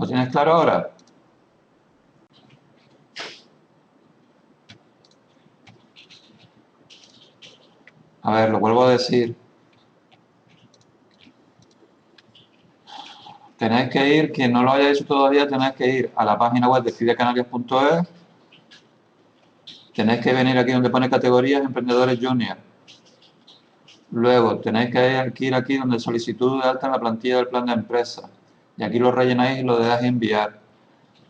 ¿Lo tienes claro ahora? A ver, lo vuelvo a decir. Tenéis que ir, quien no lo haya hecho todavía, tenéis que ir a la página web de fidecanarias.es. Tenéis que venir aquí donde pone categorías Emprendedores Junior. Luego tenéis que ir aquí donde solicitud de alta en la plantilla del plan de empresa. Y aquí lo rellenáis y lo dejáis enviar.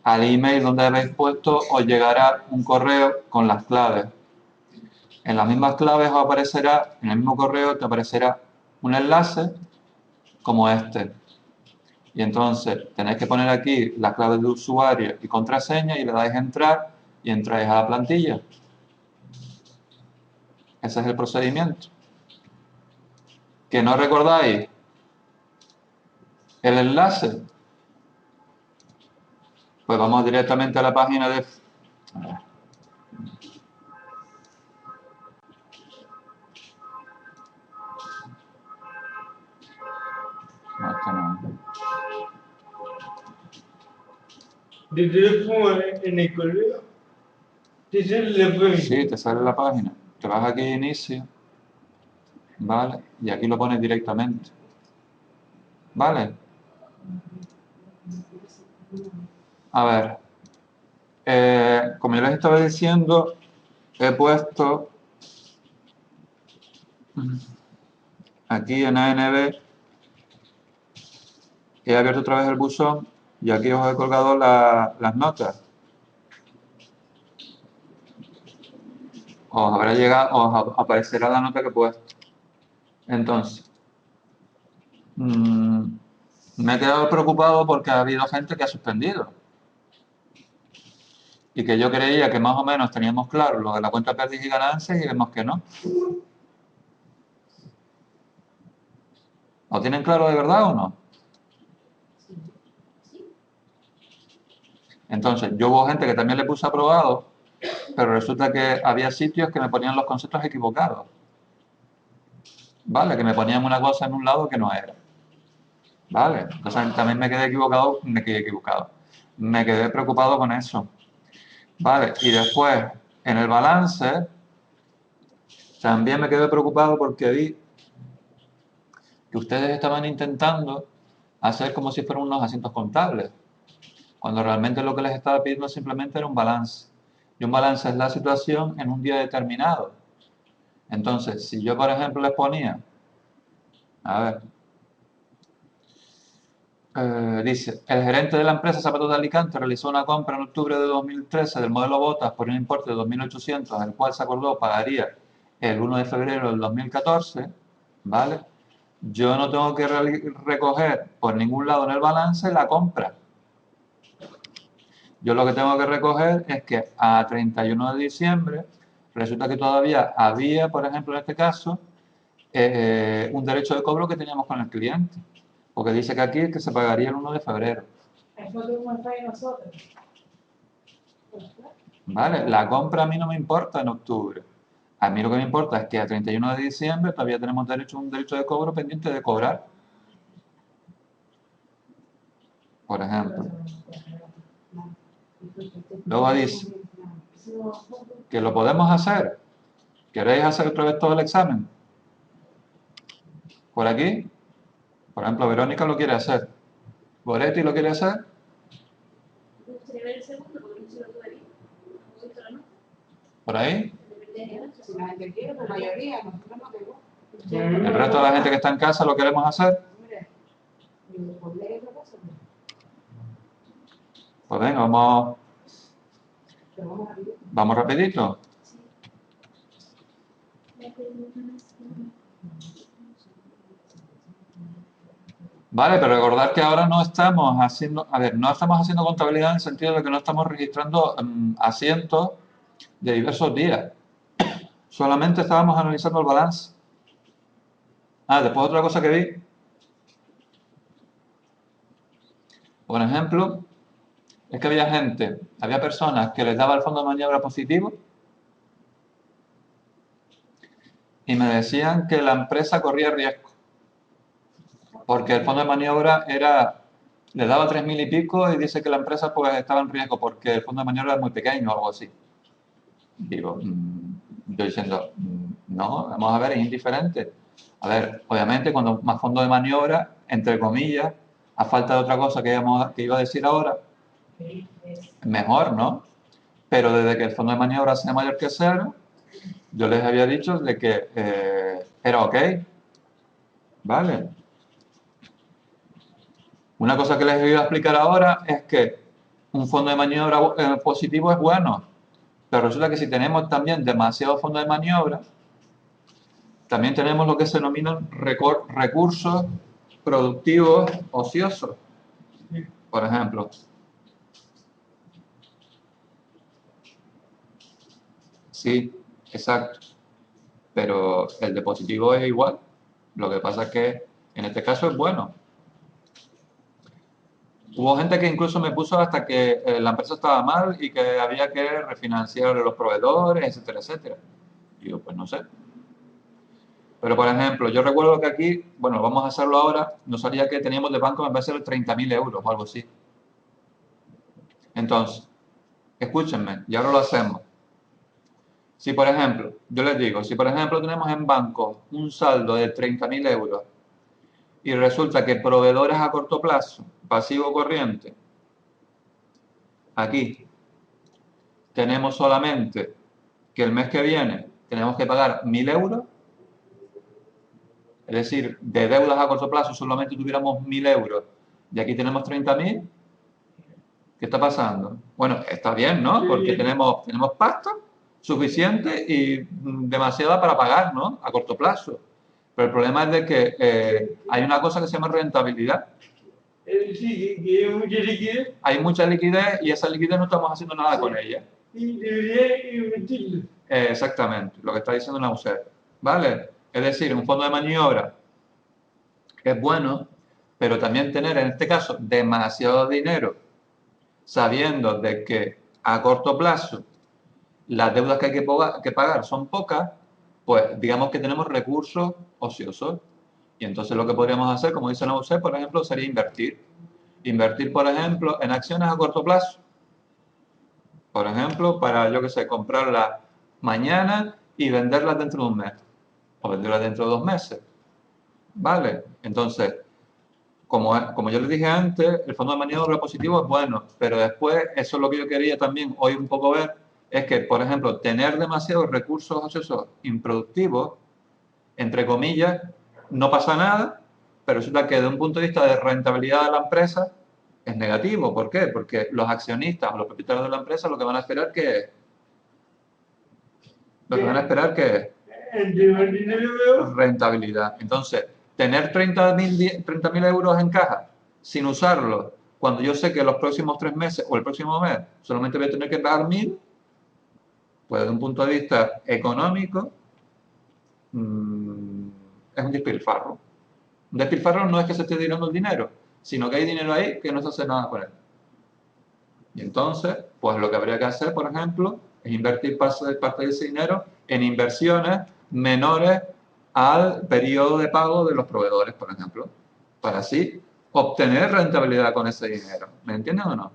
Al email donde habéis puesto os llegará un correo con las claves. En las mismas claves os aparecerá, en el mismo correo te aparecerá un enlace como este. Y entonces tenéis que poner aquí las claves de usuario y contraseña y le dais a entrar y entráis a la plantilla. Ese es el procedimiento. ¿Que no recordáis el enlace? Pues vamos directamente a la página de... No, esto no. Desde en el correo, desde la Sí, te sale la página. Te vas aquí a inicio, ¿vale? Y aquí lo pones directamente. ¿Vale? A ver. Como yo les estaba diciendo, he puesto aquí en ANB, he abierto otra vez el buzón y aquí os he colgado las notas. Os habrá llegado, os aparecerá la nota que he puesto. Entonces, me he quedado preocupado porque ha habido gente que ha suspendido. Y que yo creía que más o menos teníamos claro lo de la cuenta pérdidas y ganancias y vemos que no. ¿Lo tienen claro de verdad o no? Entonces, yo hubo gente que también le puse aprobado, pero resulta que había sitios que me ponían los conceptos equivocados. ¿Vale? Que me ponían una cosa en un lado que no era. ¿Vale? Entonces también me quedé equivocado. Me quedé preocupado con eso. ¿Vale? Y después, en el balance, también me quedé preocupado porque vi que ustedes estaban intentando hacer como si fueran unos asientos contables, cuando realmente lo que les estaba pidiendo simplemente era un balance. Y un balance es la situación en un día determinado. Entonces, si yo, por ejemplo, les ponía, a ver, dice, el gerente de la empresa Zapatos de Alicante realizó una compra en octubre de 2013 del modelo Botas por un importe de 2.800, el cual se acordó pagaría el 1 de febrero del 2014, ¿vale? Yo no tengo que recoger por ningún lado en el balance la compra. Yo lo que tengo que recoger es que a 31 de diciembre resulta que todavía había, por ejemplo, en este caso, un derecho de cobro que teníamos con el cliente. Porque dice que aquí es que se pagaría el 1 de febrero. Eso lo tuvimos que nosotros. ¿Vale? La compra a mí no me importa en octubre. A mí lo que me importa es que a 31 de diciembre todavía tenemos un derecho de cobro pendiente de cobrar. Por ejemplo. Luego dice que lo podemos hacer. ¿Queréis hacer otra vez todo el examen? Por aquí. Por ejemplo, Verónica lo quiere hacer. Goretti lo quiere hacer. Me gustaría ver el segundo porque no se lo todavía. Por ahí. Si la gente quiere, la mayoría, nosotros no tenemos. El resto de la gente que está en casa lo queremos hacer. Pues venga, vamos rapidito. Vale, pero recordad que ahora no estamos haciendo, no estamos haciendo contabilidad en el sentido de que no estamos registrando asientos de diversos días. Solamente estábamos analizando el balance. Después otra cosa que vi. Por ejemplo, es que había personas que les daba el fondo de maniobra positivo y me decían que la empresa corría riesgo porque el fondo de maniobra era le daba 3.000 y pico y dice que la empresa pues estaba en riesgo porque el fondo de maniobra es muy pequeño o algo así. Digo, yo diciendo, no, vamos a ver, es indiferente. A ver, obviamente cuando más fondo de maniobra, entre comillas, a falta de otra cosa que iba a decir ahora, mejor, ¿no? Pero desde que el fondo de maniobra sea mayor que cero, yo les había dicho de que era ok, ¿vale? Una cosa que les voy a explicar ahora es que un fondo de maniobra positivo es bueno, pero resulta que si tenemos también demasiado fondo de maniobra, también tenemos lo que se denominan recursos productivos ociosos. Por ejemplo, sí, exacto, pero el de positivo es igual. Lo que pasa es que en este caso es bueno. Hubo gente que incluso me puso hasta que la empresa estaba mal y que había que refinanciar los proveedores, etcétera, etcétera. Y yo, pues no sé. Pero, por ejemplo, yo recuerdo que aquí, bueno, vamos a hacerlo ahora, nos salía que teníamos de banco, me parece, 30.000 euros o algo así. Entonces, escúchenme, y ahora lo hacemos. Si, por ejemplo, yo les digo, si por ejemplo tenemos en banco un saldo de 30.000 euros y resulta que proveedores a corto plazo, pasivo corriente, aquí tenemos solamente que el mes que viene tenemos que pagar 1.000 euros, es decir, de deudas a corto plazo solamente tuviéramos 1.000 euros y aquí tenemos 30.000, ¿qué está pasando? Bueno, está bien, ¿no? Porque tenemos pasta suficiente y demasiada para pagar, ¿no? A corto plazo. Pero el problema es de que hay una cosa que se llama rentabilidad. Sí, que hay mucha liquidez Hay mucha liquidez y esa liquidez no estamos haciendo nada con ella. y debería invertirlo. Exactamente, lo que está diciendo Nauset. ¿Vale? Es decir, un fondo de maniobra es bueno, pero también tener en este caso demasiado dinero, sabiendo de que a corto plazo las deudas que hay que pagar son pocas, pues digamos que tenemos recursos ociosos. Y entonces lo que podríamos hacer, como dice Nauset, por ejemplo, sería invertir. Invertir, por ejemplo, en acciones a corto plazo. Por ejemplo, para, yo que sé, comprarlas mañana y venderlas dentro de un mes. O venderlas dentro de 2 meses. ¿Vale? Entonces, como yo les dije antes, el fondo de maniobra positivo es bueno, pero después, eso es lo que yo quería también hoy un poco ver, es que, por ejemplo, tener demasiados recursos ociosos improductivos, entre comillas, no pasa nada, pero resulta que desde un punto de vista de rentabilidad de la empresa es negativo. ¿Por qué? Porque los accionistas o los propietarios de la empresa lo que van a esperar que es, Entre más dinero veo, rentabilidad. Entonces, tener 30.000 euros en caja sin usarlos, cuando yo sé que los próximos 3 meses o el próximo mes solamente voy a tener que pagar 1.000, pues desde un punto de vista económico, es un despilfarro. Un despilfarro no es que se esté tirando el dinero, sino que hay dinero ahí que no se hace nada con él. Y entonces, pues lo que habría que hacer, por ejemplo, es invertir parte de ese dinero en inversiones menores al periodo de pago de los proveedores, por ejemplo, para así obtener rentabilidad con ese dinero. ¿Me entienden o no?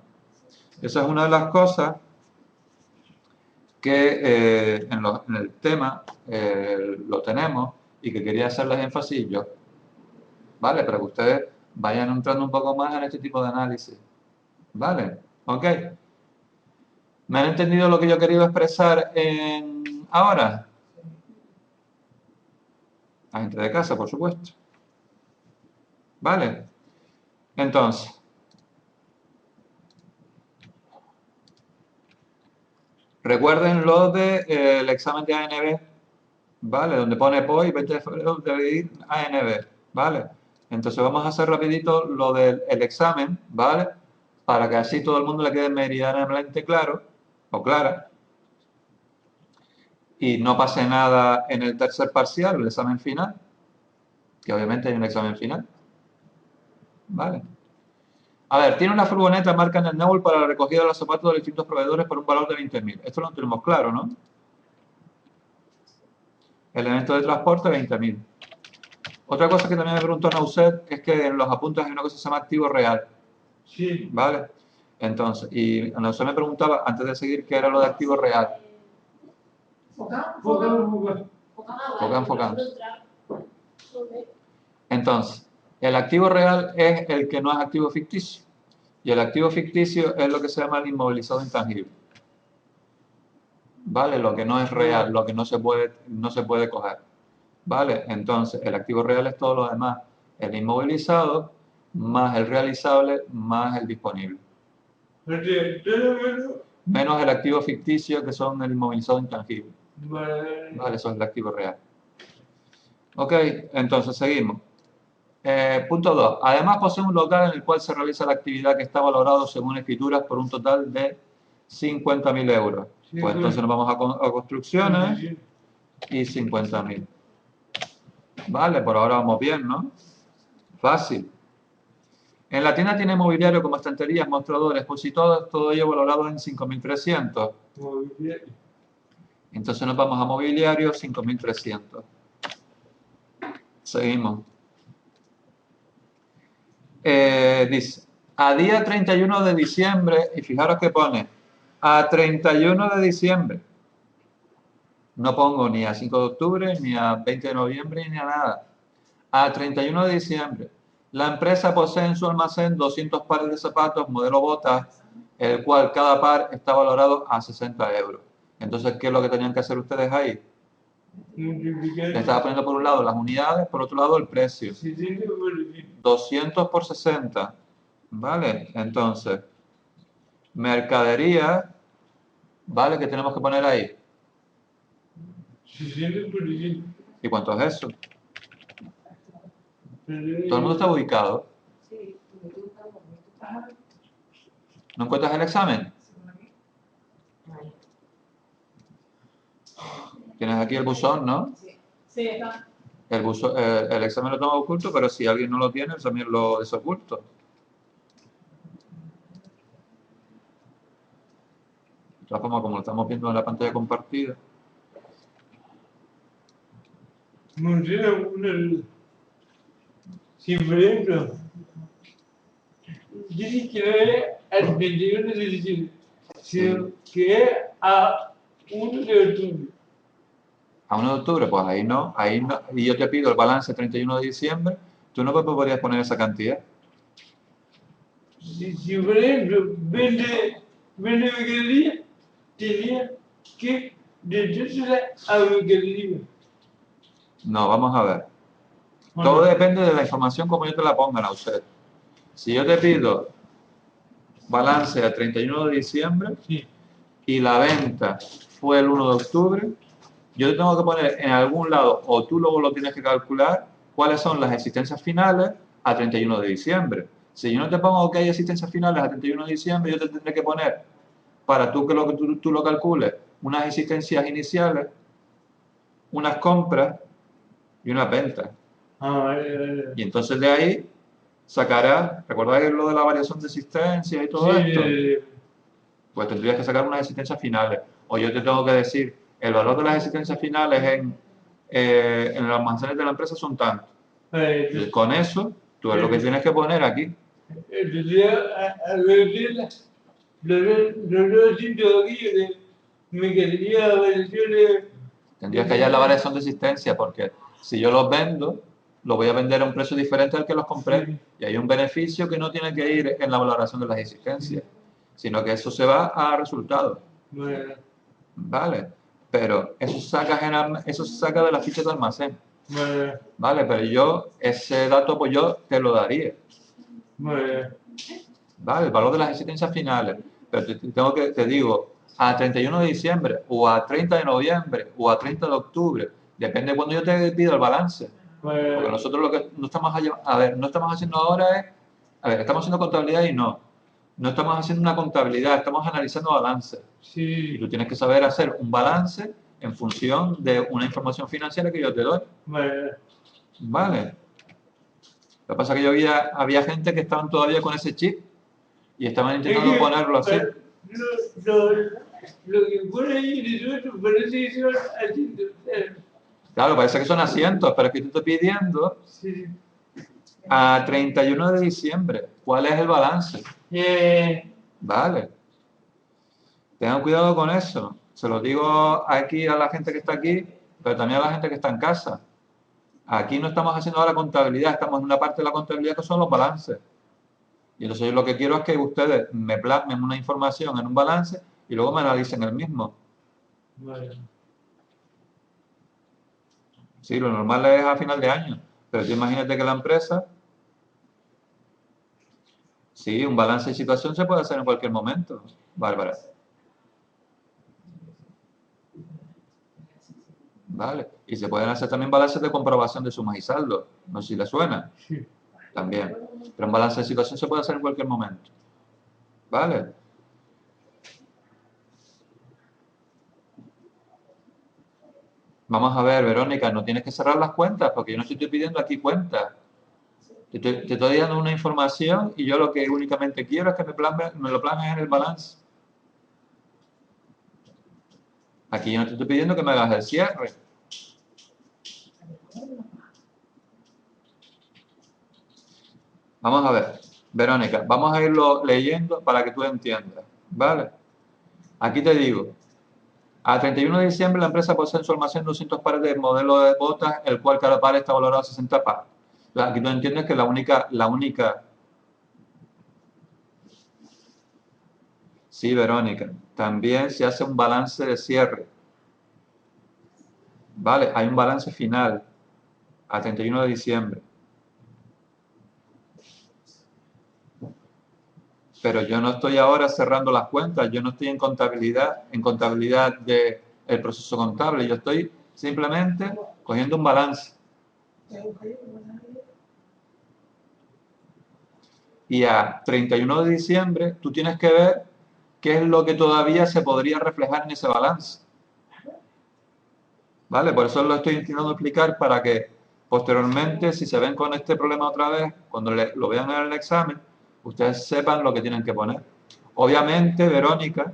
Esa es una de las cosas que en el tema lo tenemos y que quería hacerles énfasis yo, ¿vale? Para que ustedes vayan entrando un poco más en este tipo de análisis, ¿vale? ¿Ok? ¿Me han entendido lo que yo he querido expresar ahora? La gente de casa, por supuesto. ¿Vale? Entonces, recuerden lo del examen de ANB, ¿vale? Donde pone POI 20 de febrero debe ir ANB, ¿vale? Entonces vamos a hacer rapidito lo del examen, ¿vale? Para que así todo el mundo le quede meridianamente claro o clara y no pase nada en el tercer parcial, el examen final, que obviamente hay un examen final, ¿vale? A ver, tiene una furgoneta marca en el Newell para la recogida de los zapatos de distintos proveedores por un valor de 20.000. Esto lo tenemos claro, ¿no? Elemento de transporte, 20.000. Otra cosa que también me preguntó Nauset es que en los apuntes hay una cosa que se llama activo real. Sí. ¿Vale? Entonces, y usted me preguntaba, antes de seguir, ¿qué era lo de activo real? Foca. Focan. Entonces, el activo real es el que no es activo ficticio. Y el activo ficticio es lo que se llama el inmovilizado intangible. ¿Vale? Lo que no es real, lo que no se puede coger. ¿Vale? Entonces, el activo real es todo lo demás. El inmovilizado, más el realizable, más el disponible. Menos el activo ficticio, que son el inmovilizado intangible. Vale, eso es el activo real. Ok, entonces seguimos. Punto 2. Además posee un local en el cual se realiza la actividad que está valorado según escrituras por un total de 50.000 euros. Pues entonces nos vamos a construcciones y 50.000. Vale, por ahora vamos bien, ¿no? Fácil. En la tienda tiene mobiliario como estanterías, mostradores, expositores, todo ello valorado en 5.300. Entonces nos vamos a mobiliario, 5.300. Seguimos. Dice, a día 31 de diciembre, y fijaros que pone, a 31 de diciembre. No pongo ni a 5 de octubre, ni a 20 de noviembre, ni a nada. A 31 de diciembre. La empresa posee en su almacén 200 pares de zapatos modelo botas, el cual cada par está valorado a 60 euros. Entonces, ¿qué es lo que tenían que hacer ustedes ahí? Le estaba poniendo por un lado las unidades, por otro lado el precio. 200 por 60. ¿Vale? Entonces, mercadería, ¿vale? ¿Qué tenemos que poner ahí? ¿Y cuánto es eso? Todo el mundo está ubicado. Sí, porque tú estás. ¿No encuentras el examen? Tienes aquí el buzón, ¿no? Sí, está. El examen lo tengo oculto, pero si alguien no lo tiene, también lo desoculto. De todas formas, como lo estamos viendo en la pantalla compartida. Si, por ejemplo, dice que no es al 21 de diciembre, sino que es a 1 de octubre. A 1 de octubre, pues ahí no, y yo te pido el balance 31 de diciembre, tú no podrías poner esa cantidad. Si por ejemplo, vende mercadería, tenía que dedicársela a mercadería. No, vamos a ver. Todo depende de la información como yo te la pongan a usted. Si yo te pido balance a 31 de diciembre y la venta fue el 1 de octubre, yo te tengo que poner en algún lado, o tú luego lo tienes que calcular, cuáles son las existencias finales a 31 de diciembre. Si yo no te pongo que hay existencias finales a 31 de diciembre, yo te tendré que poner, para tú que tú lo calcules, unas existencias iniciales, unas compras y unas ventas. Y entonces de ahí sacarás, ¿recordáis lo de la variación de existencias y todo esto? Pues tendrías que sacar unas existencias finales. O yo te tengo que decir, el valor de las existencias finales en los almacenes de la empresa son tantos. Y con eso, tú es lo que tienes que poner aquí. Tendrías que hallar la variación de existencia, porque si yo los vendo, los voy a vender a un precio diferente al que los compré. Y hay un beneficio que no tiene que ir en la valoración de las existencias, sino que eso se va a resultados. ¿Vale? Pero eso se saca de la ficha de almacén. ¿Vale? Pero yo, ese dato, pues yo te lo daría. ¿Vale? El valor de las existencias finales. Pero te digo, a 31 de diciembre, o a 30 de noviembre, o a 30 de octubre, depende de cuando yo te pido el balance. Porque nosotros lo que no estamos haciendo ahora es, estamos haciendo contabilidad y no estamos haciendo una contabilidad, estamos analizando balances. Y tú tienes que saber hacer un balance en función de una información financiera que yo te doy. Vale. Lo que pasa es que había gente que estaban todavía con ese chip y estaban intentando ponerlo así. Lo que pone ahí 18 parece que son asientos. Claro, parece que son asientos, pero es que te estoy pidiendo A 31 de diciembre, ¿cuál es el balance? Vale. Tengan cuidado con eso. Se lo digo aquí a la gente que está aquí, pero también a la gente que está en casa. Aquí no estamos haciendo ahora contabilidad, estamos en una parte de la contabilidad que son los balances. Y entonces yo lo que quiero es que ustedes me plasmen una información en un balance y luego me analicen el mismo. Vale. Sí, lo normal es a final de año, pero tú imagínate que la empresa, sí, un balance de situación se puede hacer en cualquier momento, Bárbara. Vale, y se pueden hacer también balances de comprobación de sumas y saldos, no sé si les suena, Sí. también. Pero un balance de situación se puede hacer en cualquier momento. Vale. Vamos a ver, Verónica, no tienes que cerrar las cuentas, porque yo no estoy pidiendo aquí cuentas. Te estoy dando una información y yo lo que únicamente quiero es que me lo plasmes en el balance. Aquí yo no te estoy pidiendo que me hagas el cierre. Vamos a ver, Verónica, vamos a irlo leyendo para que tú entiendas, ¿vale? Aquí te digo, a 31 de diciembre la empresa posee en su almacén 200 pares de modelo de botas, el cual cada par está valorado a 60 pares. Aquí tú entiendes que la única... Sí, Verónica, también se hace un balance de cierre, ¿vale? Hay un balance final a 31 de diciembre. Pero yo no estoy ahora cerrando las cuentas, yo no estoy en contabilidad del proceso contable, yo estoy simplemente cogiendo un balance. Y a 31 de diciembre tú tienes que ver qué es lo que todavía se podría reflejar en ese balance. ¿Vale? Por eso lo estoy intentando explicar para que posteriormente, si se ven con este problema otra vez, cuando lo vean en el examen, ustedes sepan lo que tienen que poner. Obviamente, Verónica,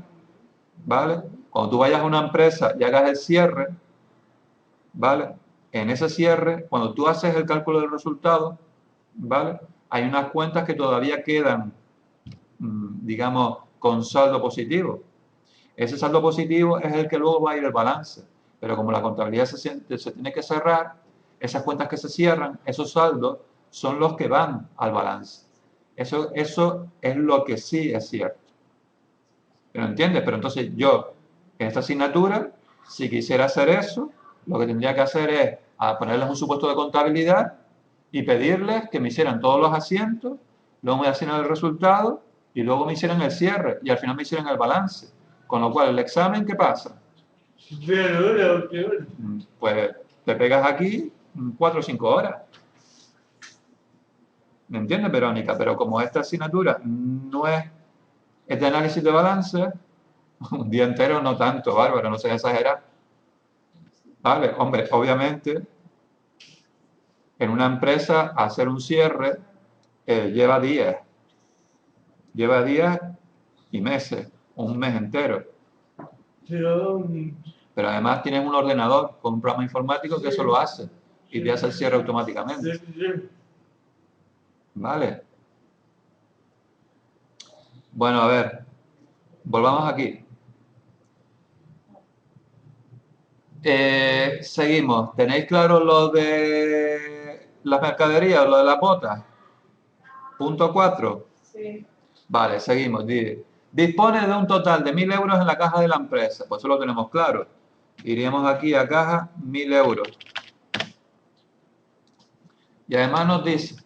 ¿vale? Cuando tú vayas a una empresa y hagas el cierre, ¿vale? En ese cierre, cuando tú haces el cálculo del resultado, ¿vale? Hay unas cuentas que todavía quedan, digamos, con saldo positivo. Ese saldo positivo es el que luego va a ir el balance. Pero como la contabilidad se tiene que cerrar, esas cuentas que se cierran, esos saldos, son los que van al balance. Eso es lo que sí es cierto. ¿Pero entiendes? Pero entonces yo, en esta asignatura, si quisiera hacer eso, lo que tendría que hacer es ponerles un supuesto de contabilidad y pedirles que me hicieran todos los asientos, luego me hacían el resultado y luego me hicieran el cierre y al final me hicieran el balance. Con lo cual, el examen, ¿qué pasa? Pero, Pues te pegas aquí 4 o 5 horas. ¿Me entiendes, Verónica? Pero como esta asignatura no es de análisis de balance, un día entero no tanto, Bárbara, no se exagera. Vale, hombre, obviamente, en una empresa hacer un cierre lleva días y meses, un mes entero. Pero además tienes un ordenador con un programa informático que eso lo hace y te hace el cierre automáticamente. Vale. Bueno, a ver, volvamos aquí. Seguimos. ¿Tenéis claro lo de las mercaderías, lo de las botas? Punto 4. Sí. Vale, seguimos. Dispone de un total de 1.000 euros en la caja de la empresa. Pues eso lo tenemos claro. Iríamos aquí a caja, 1.000 euros. Y además nos dice,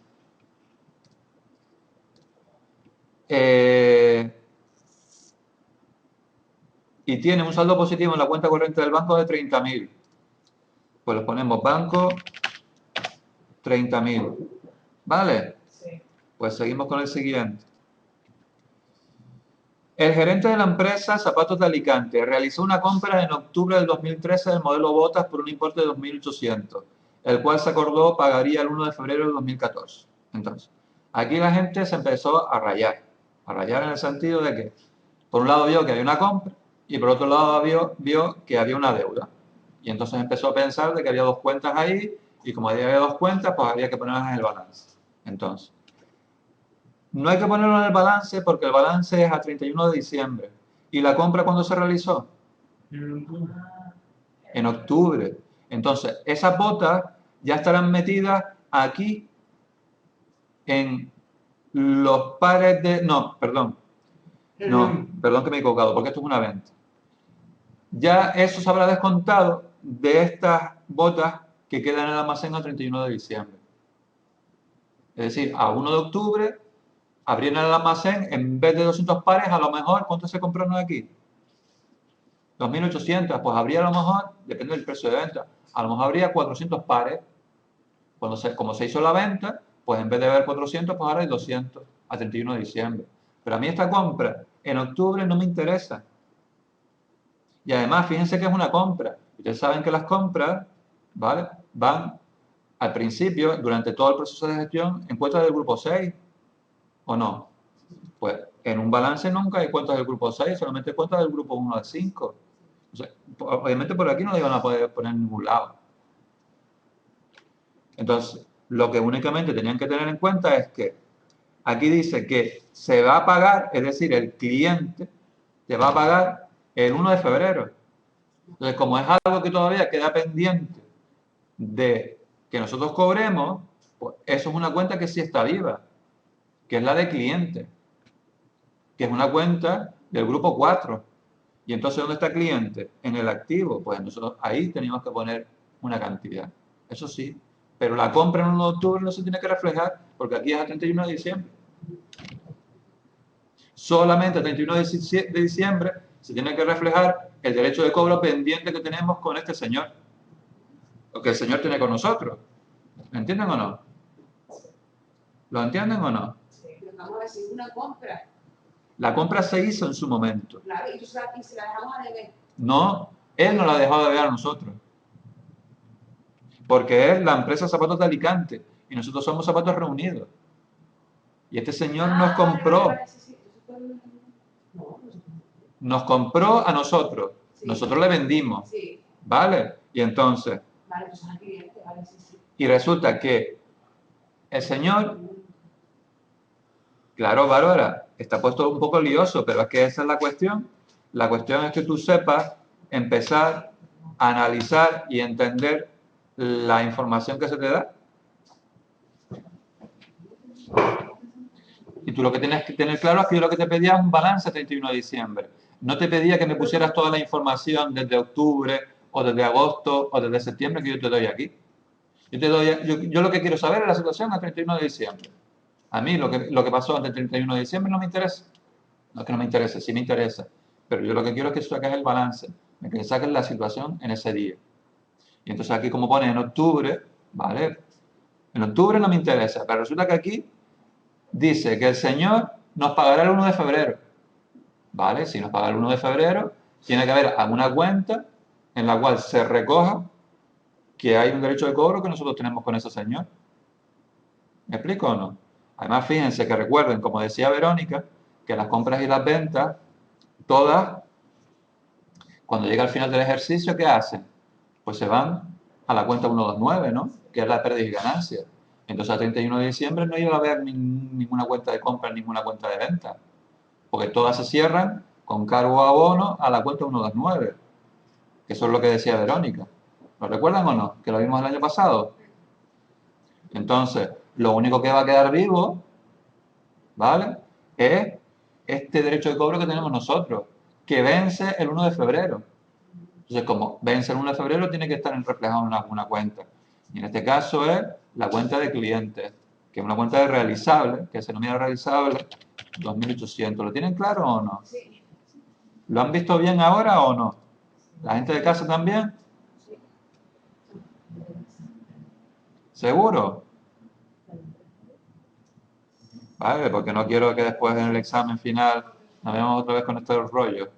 y tiene un saldo positivo en la cuenta corriente del banco de 30.000. Pues le ponemos banco 30.000. ¿Vale? Sí. Pues seguimos con el siguiente. El gerente de la empresa Zapatos de Alicante realizó una compra en octubre del 2013 del modelo Botas por un importe de 2.800, el cual se acordó pagaría el 1 de febrero del 2014. Entonces, aquí la gente se empezó a rayar en el sentido de que, por un lado vio que había una compra y por otro lado vio que había una deuda. Y entonces empezó a pensar de que había dos cuentas ahí y como había dos cuentas, pues había que ponerlas en el balance. Entonces, no hay que ponerlo en el balance porque el balance es a 31 de diciembre. ¿Y la compra cuándo se realizó? En octubre. Entonces, esas botas ya estarán metidas aquí en los pares de... No, perdón. No, perdón que me he equivocado, porque esto es una venta. Ya eso se habrá descontado de estas botas que quedan en el almacén a 31 de diciembre. Es decir, a 1 de octubre abrieron el almacén, en vez de 200 pares, a lo mejor, ¿cuánto se compraron aquí? 2.800, pues habría a lo mejor, depende del precio de venta, a lo mejor habría 400 pares. Como se hizo la venta, pues en vez de haber 400, pues ahora hay 200 a 31 de diciembre. Pero a mí esta compra en octubre no me interesa. Y además, fíjense que es una compra. Ustedes saben que las compras, ¿vale?, van al principio, durante todo el proceso de gestión, en cuentas del grupo 6, ¿o no? Pues en un balance nunca hay cuentas del grupo 6, solamente cuentas del grupo 1 al 5. O sea, obviamente por aquí no lo iban a poder poner en ningún lado. Entonces, lo que únicamente tenían que tener en cuenta es que aquí dice que se va a pagar, es decir, el cliente te va a pagar el 1 de febrero. Entonces, como es algo que todavía queda pendiente de que nosotros cobremos, pues eso es una cuenta que sí está viva, que es la de cliente, que es una cuenta del grupo 4. Y entonces, ¿dónde está cliente? En el activo. Pues nosotros ahí teníamos que poner una cantidad. Eso sí. Pero la compra en 1 de octubre no se tiene que reflejar porque aquí es a 31 de diciembre. Solamente a 31 de diciembre se tiene que reflejar el derecho de cobro pendiente que tenemos con este señor. O que el señor tiene con nosotros. ¿Lo entienden o no? ¿Lo entienden o no? Pero vamos a decir una compra. La compra se hizo en su momento. Claro, y se la dejamos a deber. No, él nos la dejó de ver a nosotros. Porque es la empresa Zapatos de Alicante y nosotros somos Zapatos Reunidos. Y este señor nos compró. Nos compró a nosotros. Sí. Nosotros le vendimos. Sí. ¿Vale? Y entonces, Vale, pues al cliente, vale, sí, sí. y resulta que el señor, claro, Bárbara, está puesto un poco lioso, pero es que esa es la cuestión. La cuestión es que tú sepas empezar a analizar y entender la información que se te da. Y tú lo que tienes que tener claro es que yo lo que te pedía es un balance a 31 de diciembre. No te pedía que me pusieras toda la información desde octubre o desde agosto o desde septiembre que yo te doy aquí. Yo lo que quiero saber es la situación a 31 de diciembre. A mí lo que pasó antes del 31 de diciembre no me interesa. No es que no me interese, sí me interesa. Pero yo lo que quiero es que saques el balance, que saques la situación en ese día. Y entonces aquí como pone en octubre, ¿vale? En octubre no me interesa, pero resulta que aquí dice que el señor nos pagará el 1 de febrero. ¿Vale? Si nos paga el 1 de febrero, tiene que haber alguna cuenta en la cual se recoja que hay un derecho de cobro que nosotros tenemos con ese señor. ¿Me explico o no? Además, fíjense que recuerden, como decía Verónica, que las compras y las ventas, todas, cuando llega al final del ejercicio, ¿qué hacen? Pues se van a la cuenta 129, ¿no? Que es la pérdida y ganancia. Entonces, a 31 de diciembre no iba a haber ninguna cuenta de compra, ninguna cuenta de venta, porque todas se cierran con cargo a abono a la cuenta 129, que eso es lo que decía Verónica. ¿Lo recuerdan o no? Que lo vimos el año pasado. Entonces, lo único que va a quedar vivo, ¿vale?, es este derecho de cobro que tenemos nosotros, que vence el 1 de febrero. Entonces, como vence el 1 de febrero, tiene que estar reflejado en alguna cuenta. Y en este caso es la cuenta de clientes, que es una cuenta de realizable, que se denomina realizable 2.800. ¿Lo tienen claro o no? Sí. ¿Lo han visto bien ahora o no? ¿La gente de casa también? ¿Seguro? Vale, porque no quiero que después en el examen final nos veamos otra vez con estos rollos.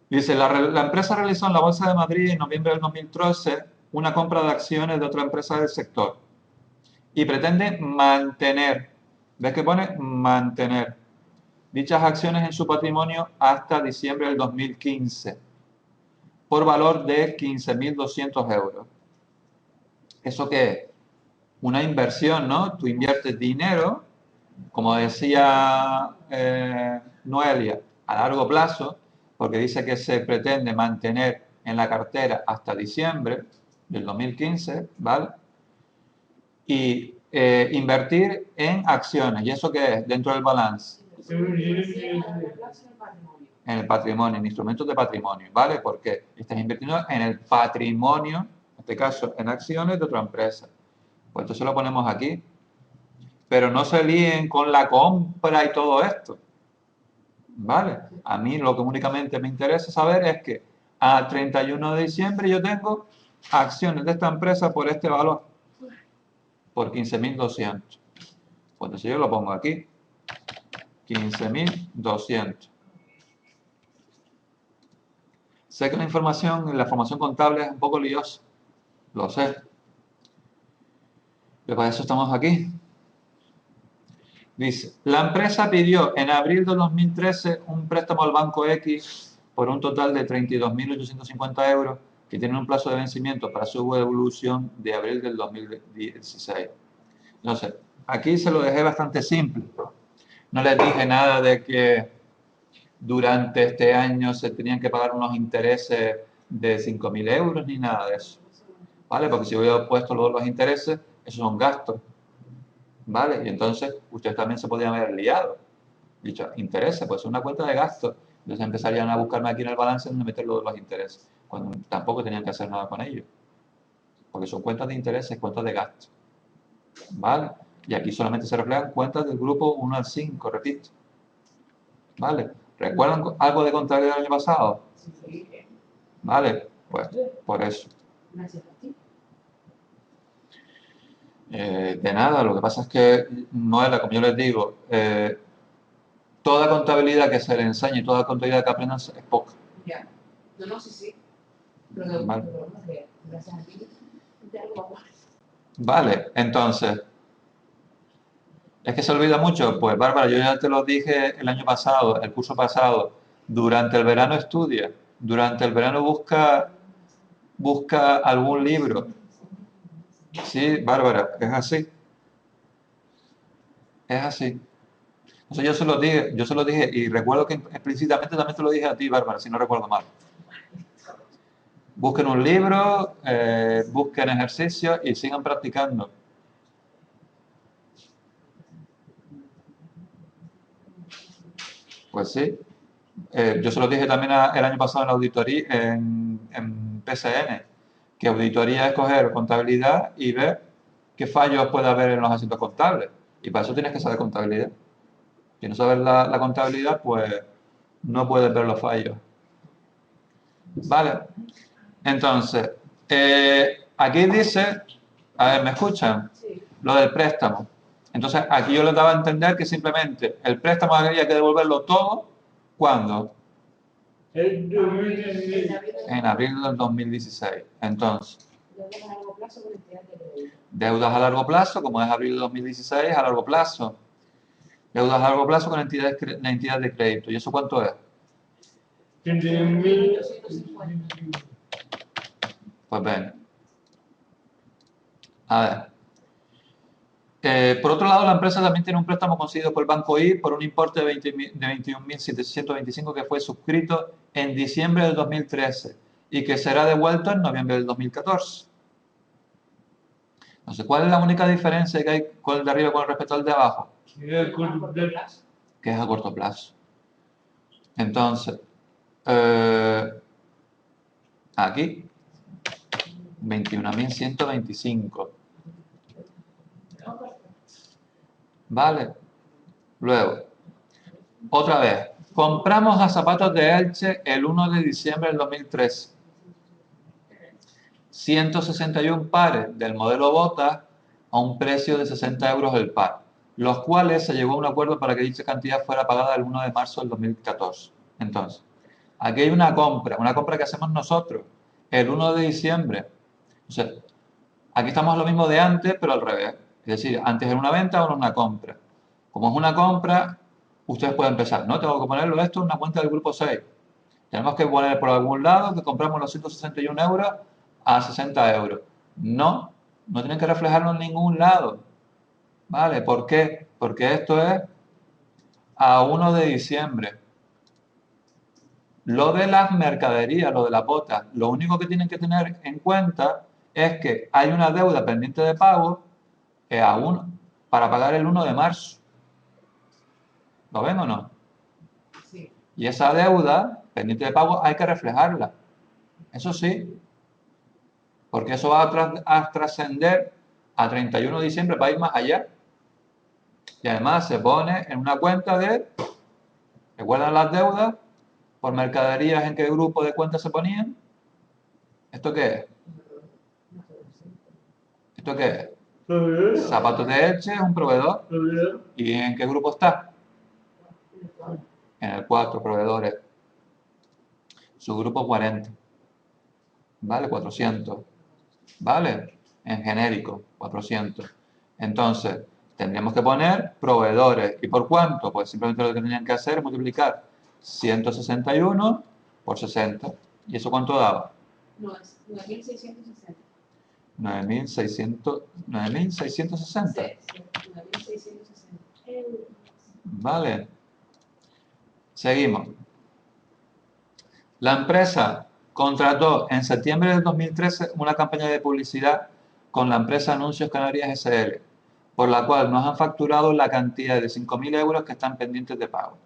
Dice, la empresa realizó en la Bolsa de Madrid en noviembre del 2013 una compra de acciones de otra empresa del sector y pretende mantener, ¿ves que pone? Mantener dichas acciones en su patrimonio hasta diciembre del 2015 por valor de 15.200 euros. ¿Eso qué es? una inversión, ¿no? Tú inviertes dinero, como decía Noelia, a largo plazo, porque dice que se pretende mantener en la cartera hasta diciembre del 2015, ¿vale? Y invertir en acciones. ¿Y eso qué es? Dentro del balance. En el patrimonio, en instrumentos de patrimonio, ¿vale? Porque estás invirtiendo en el patrimonio, en este caso en acciones de otra empresa. Pues entonces lo ponemos aquí. Pero no se líen con la compra y todo esto, ¿vale? A mí lo que únicamente me interesa saber es que a 31 de diciembre yo tengo acciones de esta empresa por este valor, por 15.200. Pues entonces yo lo pongo aquí, 15.200. Sé que la formación contable es un poco liosa, lo sé. Pero para eso estamos aquí. Dice, la empresa pidió en abril de 2013 un préstamo al Banco X por un total de 32.850 euros que tiene un plazo de vencimiento para su devolución de abril del 2016. Entonces, aquí se lo dejé bastante simple. No les dije nada de que durante este año se tenían que pagar unos intereses de 5.000 euros ni nada de eso. ¿Vale? Porque si hubiera puesto los intereses, esos son gastos. ¿Vale? Y entonces ustedes también se podrían haber liado. Dicho, intereses, pues es una cuenta de gastos. Entonces empezarían a buscarme aquí en el balance donde meter los intereses, cuando tampoco tenían que hacer nada con ellos. Porque son cuentas de intereses, cuentas de gastos. ¿Vale? Y aquí solamente se reflejan cuentas del grupo 1 al 5, repito. ¿Vale? ¿Recuerdan algo de contabilidad del año pasado? ¿Vale? Pues por eso. Gracias a ti. De nada, lo que pasa es que Noela, como yo les digo, toda contabilidad que se le enseñe, toda contabilidad que aprendan es poca. Ya. No, no, sí, sí. Pero Vale. gracias a ti. De algo más. Vale, entonces, ¿es que se olvida mucho? Pues Bárbara, yo ya te lo dije el año pasado, el curso pasado, durante el verano estudia, durante el verano busca algún libro. Sí, Bárbara, es así. Es así. Entonces yo se lo dije y recuerdo que explícitamente también te lo dije a ti, Bárbara, si no recuerdo mal. Busquen un libro, busquen ejercicios y sigan practicando. Pues sí. Yo se lo dije también el año pasado en la auditoría, en PCN, que auditoría es coger contabilidad y ver qué fallos puede haber en los asientos contables. Y para eso tienes que saber contabilidad. Si no sabes la contabilidad, pues no puedes ver los fallos. Vale. Entonces, aquí dice, a ver, ¿me escuchan? Sí. Lo del préstamo. Entonces, aquí yo les daba a entender que simplemente el préstamo había que devolverlo todo, ¿cuándo? El 2016. En abril del 2016. Entonces, Deudas a largo plazo con entidades de crédito. deudas a largo plazo, como es abril del 2016, a largo plazo. Deudas a largo plazo con entidades de crédito. ¿Y eso cuánto es? 31.250. Pues ven. A ver. Por otro lado, la empresa también tiene un préstamo concedido por el Banco I por un importe de 21.725 que fue suscrito en diciembre del 2013 y que será devuelto en noviembre del 2014. Entonces, ¿cuál es la única diferencia que hay con el de arriba con respecto al de abajo? El corto plazo. Que es a corto plazo. Entonces, aquí, 21.125. Vale. Luego, otra vez, compramos a Zapatos de Elche el 1 de diciembre del 2013. 161 pares del modelo Bota a un precio de 60 euros el par, los cuales se llegó a un acuerdo para que dicha cantidad fuera pagada el 1 de marzo del 2014. Entonces, aquí hay una compra que hacemos nosotros el 1 de diciembre. O sea, aquí estamos lo mismo de antes, pero al revés. Es decir, antes era una venta, ahora una compra. Como es una compra, ustedes pueden empezar. No tengo que ponerlo esto en una cuenta del grupo 6. Tenemos que poner por algún lado que compramos los 161 euros a 60 euros. No, No tienen que reflejarlo en ningún lado. ¿Vale? ¿Por qué? Porque esto es a 1 de diciembre. Lo de las mercaderías, lo de la bota, lo único que tienen que tener en cuenta es que hay una deuda pendiente de pago para pagar el 1 de marzo. ¿Lo ven o no? Sí. Y esa deuda pendiente de pago hay que reflejarla. Eso sí, porque eso va a trascender a 31 de diciembre para ir más allá. Y además se pone en una cuenta ¿recuerdan las deudas? ¿Por mercaderías en qué grupo de cuentas se ponían? ¿Esto qué es? ¿Esto qué es? Proveedor. Zapatos de Elche es un proveedor. Proveedor. ¿Y en qué grupo está? En el 4, proveedores. Su grupo 40. ¿Vale? 400. ¿Vale? En genérico, 400. Entonces, tendríamos que poner proveedores. ¿Y por cuánto? Pues simplemente lo que tendrían que hacer es multiplicar 161 por 60. ¿Y eso cuánto daba? No, es 9.660. 9.660. Sí, 9.660 euros. Vale. Seguimos. La empresa contrató en septiembre del 2013 una campaña de publicidad con la empresa Anuncios Canarias SL, por la cual nos han facturado la cantidad de 5.000 euros que están pendientes de pago.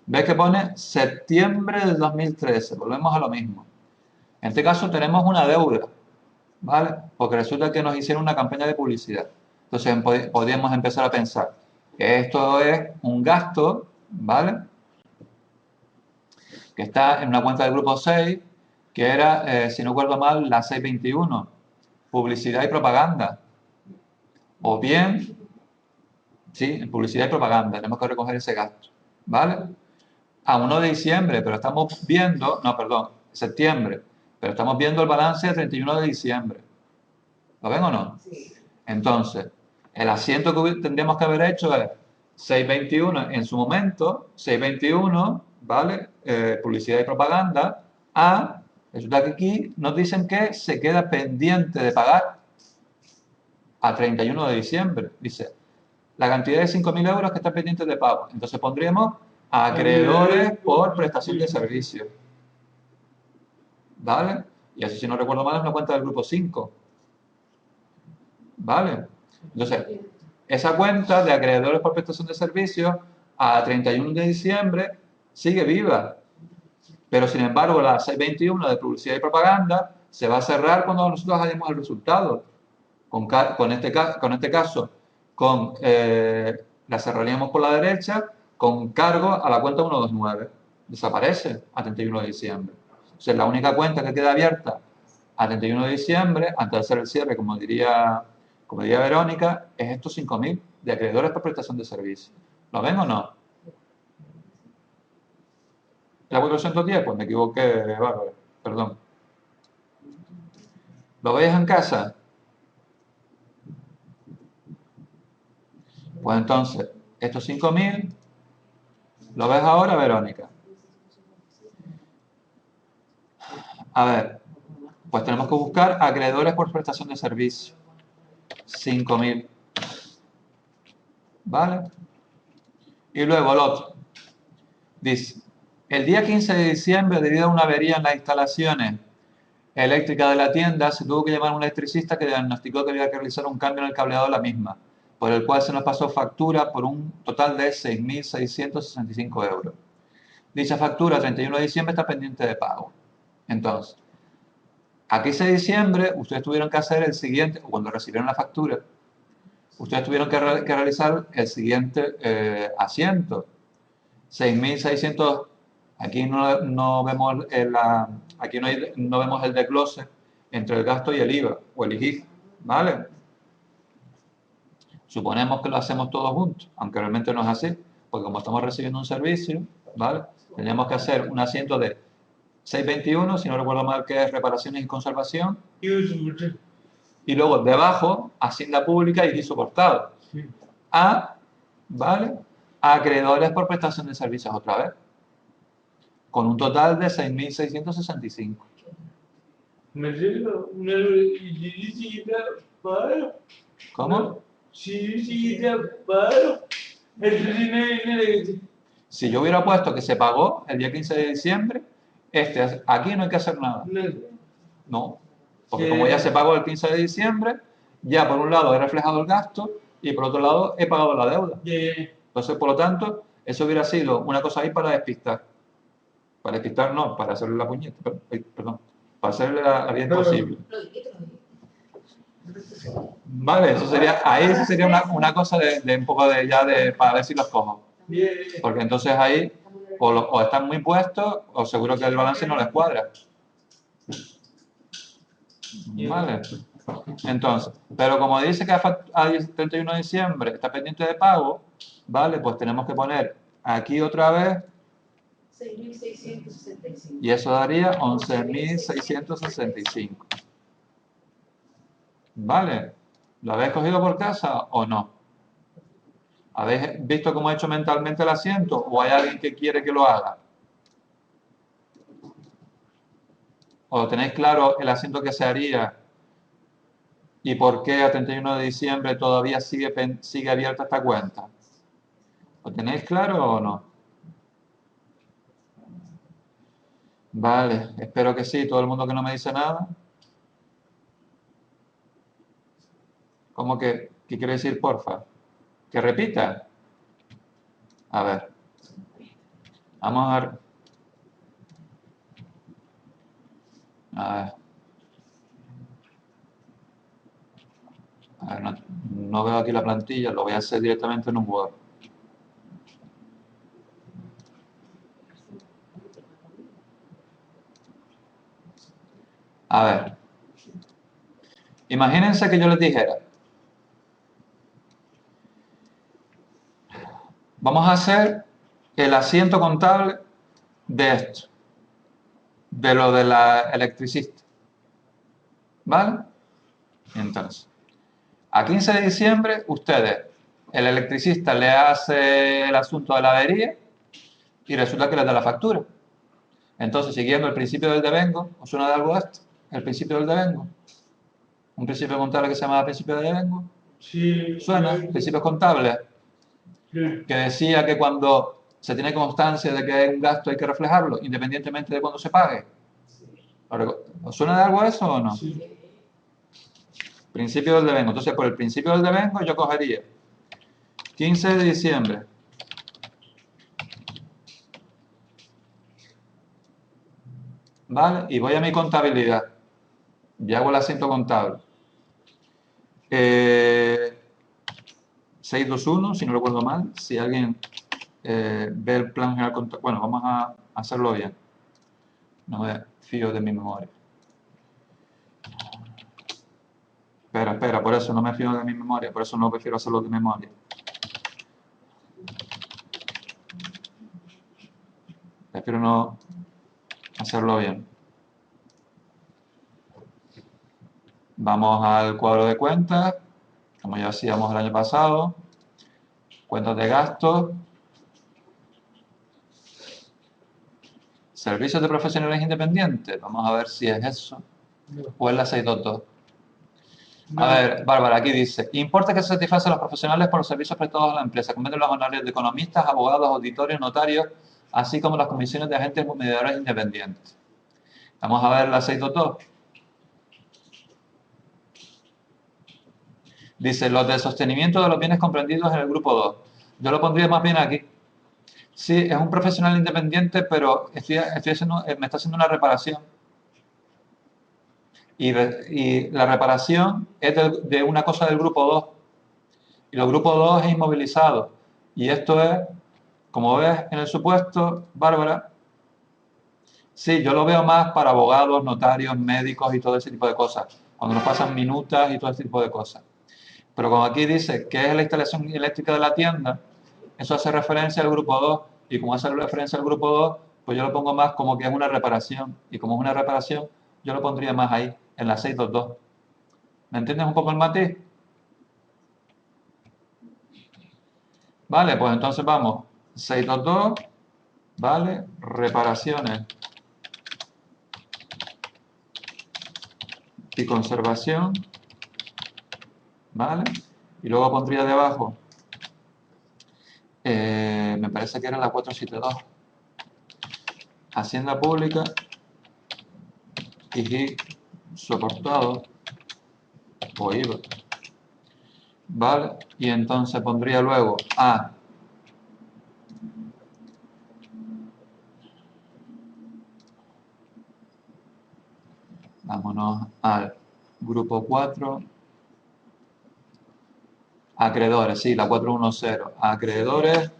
¿Ves que pone septiembre del 2013? Volvemos a lo mismo. En este caso tenemos una deuda, ¿vale? Porque resulta que nos hicieron una campaña de publicidad. Entonces podríamos empezar a pensar que esto es un gasto, ¿vale? Que está en una cuenta del grupo 6, que era, si no recuerdo mal, la 621, publicidad y propaganda. O bien, sí, en publicidad y propaganda, tenemos que recoger ese gasto, ¿vale? A 1 de diciembre, pero estamos viendo, no, perdón, septiembre, pero estamos viendo el balance de 31 de diciembre. ¿Lo ven o no? Sí. Entonces, el asiento que tendríamos que haber hecho es 621 en su momento, 621, ¿vale? Publicidad y propaganda, resulta que aquí nos dicen que se queda pendiente de pagar a 31 de diciembre. Dice, la cantidad de 5.000 euros que está pendiente de pago. Entonces pondríamos acreedores por prestación de servicio. ¿Vale? Y eso, si no recuerdo mal, es una cuenta del grupo 5. ¿Vale? Entonces, esa cuenta de acreedores por prestación de servicios a 31 de diciembre sigue viva. Pero, sin embargo, la 621 de publicidad y propaganda se va a cerrar cuando nosotros hayamos el resultado. Con este caso, la cerraríamos por la derecha con cargo a la cuenta 129. Desaparece a 31 de diciembre. Entonces, la única cuenta que queda abierta a 31 de diciembre, antes de hacer el cierre, como diría Verónica, es estos 5.000 de acreedores por prestación de servicio. ¿Lo ven o no? ¿La 410? Pues me equivoqué, Bárbara. Perdón. ¿Lo veis en casa? Pues entonces, estos 5.000, ¿lo ves ahora, Verónica? A ver, pues tenemos que buscar acreedores por prestación de servicio. 5.000. ¿Vale? Y luego el otro. Dice, el día 15 de diciembre, debido a una avería en las instalaciones eléctricas de la tienda, se tuvo que llamar a un electricista que diagnosticó que había que realizar un cambio en el cableado de la misma, por el cual se nos pasó factura por un total de 6.665 euros. Dicha factura, 31 de diciembre, está pendiente de pago. Entonces, a 15 de diciembre, ustedes tuvieron que hacer el siguiente, o cuando recibieron la factura, ustedes tuvieron que realizar el siguiente asiento. 6.600, aquí no vemos aquí no vemos el desglose entre el gasto y el IVA, o el IGIF, ¿vale? Suponemos que lo hacemos todos juntos, aunque realmente no es así, porque como estamos recibiendo un servicio, ¿vale? Tenemos que hacer un asiento de 621, si no recuerdo mal, que es reparaciones y conservación, y luego debajo, Hacienda Pública y soportado. ¿Vale? Acreedores por prestación de servicios otra vez, con un total de 6.665. Me refiero una paro. ¿Cómo? Sí, te paro. El Si yo hubiera puesto que se pagó el día 15 de diciembre, aquí no hay que hacer nada. No, porque como ya se pagó el 15 de diciembre, ya por un lado he reflejado el gasto y por otro lado he pagado la deuda. Entonces, por lo tanto, eso hubiera sido una cosa ahí para despistar. Para despistar no, para hacerle la puñeta, perdón, para hacerle la vida imposible. Lo dijiste. Vale, eso sería, ahí sí sería una cosa de un poco de ya de para ver si los cojo. Porque entonces ahí o están muy puestos o seguro que el balance no les cuadra. Vale. Entonces, pero como dice que a 31 de diciembre está pendiente de pago, vale, pues tenemos que poner aquí otra vez 6.665. y eso daría 11.665. Vale. ¿Lo habéis cogido por casa o no? ¿Habéis visto cómo he hecho mentalmente el asiento o hay alguien que quiere que lo haga? ¿O tenéis claro el asiento que se haría y por qué a 31 de diciembre todavía sigue abierta esta cuenta? ¿Lo tenéis claro o no? Vale, espero que sí. Todo el mundo que no me dice nada. ¿Cómo que qué quiere decir porfa? ¿Que repita? A ver. Vamos a ver. A ver. A ver, no veo aquí la plantilla, lo voy a hacer directamente en un Word. A ver. Imagínense que yo les dijera, vamos a hacer el asiento contable de esto, de lo de la electricista. ¿Vale? Entonces, a 15 de diciembre, ustedes, el electricista le hace el asunto de la avería y resulta que les da la factura. Entonces, siguiendo el principio del devengo, ¿os suena de algo esto? El principio del devengo. Un principio contable que se llama principio del devengo. Sí. ¿Suena? Principios contables. Que decía que cuando se tiene constancia de que hay un gasto hay que reflejarlo, independientemente de cuándo se pague. ¿Os suena de algo eso o no? Sí. Principio del devengo. Entonces, por el principio del devengo yo cogería 15 de diciembre. ¿Vale? Y voy a mi contabilidad. Y hago el asiento contable. 621, si no recuerdo mal. Si alguien ve el plan general contable. Bueno, vamos a hacerlo bien. No me fío de mi memoria. Espera, por eso no me fío de mi memoria. Por eso no prefiero hacerlo de memoria. Prefiero no hacerlo bien. Vamos al cuadro de cuentas, como ya hacíamos el año pasado. Cuentas de gastos. Servicios de profesionales independientes. Vamos a ver si es eso. O es la 622. A ver, Bárbara, aquí dice, importe que se satisface a los profesionales por los servicios prestados a la empresa, comprenden los honorarios de economistas, abogados, auditores, notarios, así como las comisiones de agentes mediadores independientes. Vamos a ver la 622. Dice, los de sostenimiento de los bienes comprendidos en el grupo 2. Yo lo pondría más bien aquí. Sí, es un profesional independiente, pero me está haciendo una reparación. Y la reparación es de una cosa del grupo 2. Y el grupo 2 es inmovilizado. Y esto es, como ves en el supuesto, Bárbara, sí, yo lo veo más para abogados, notarios, médicos y todo ese tipo de cosas. Cuando nos pasan minutas y todo ese tipo de cosas. Pero como aquí dice que es la instalación eléctrica de la tienda, eso hace referencia al grupo 2. Y como hace referencia al grupo 2, pues yo lo pongo más como que es una reparación. Y como es una reparación, yo lo pondría más ahí, en la 622. ¿Me entiendes un poco el matiz? Vale, pues entonces vamos. 622, ¿vale? Reparaciones y conservación ¿vale? Y luego pondría debajo, me parece que era la 472, Hacienda Pública y soportado o IVA, ¿vale? Y entonces pondría luego A, vámonos al grupo 4, acreedores, sí, la 410, acreedores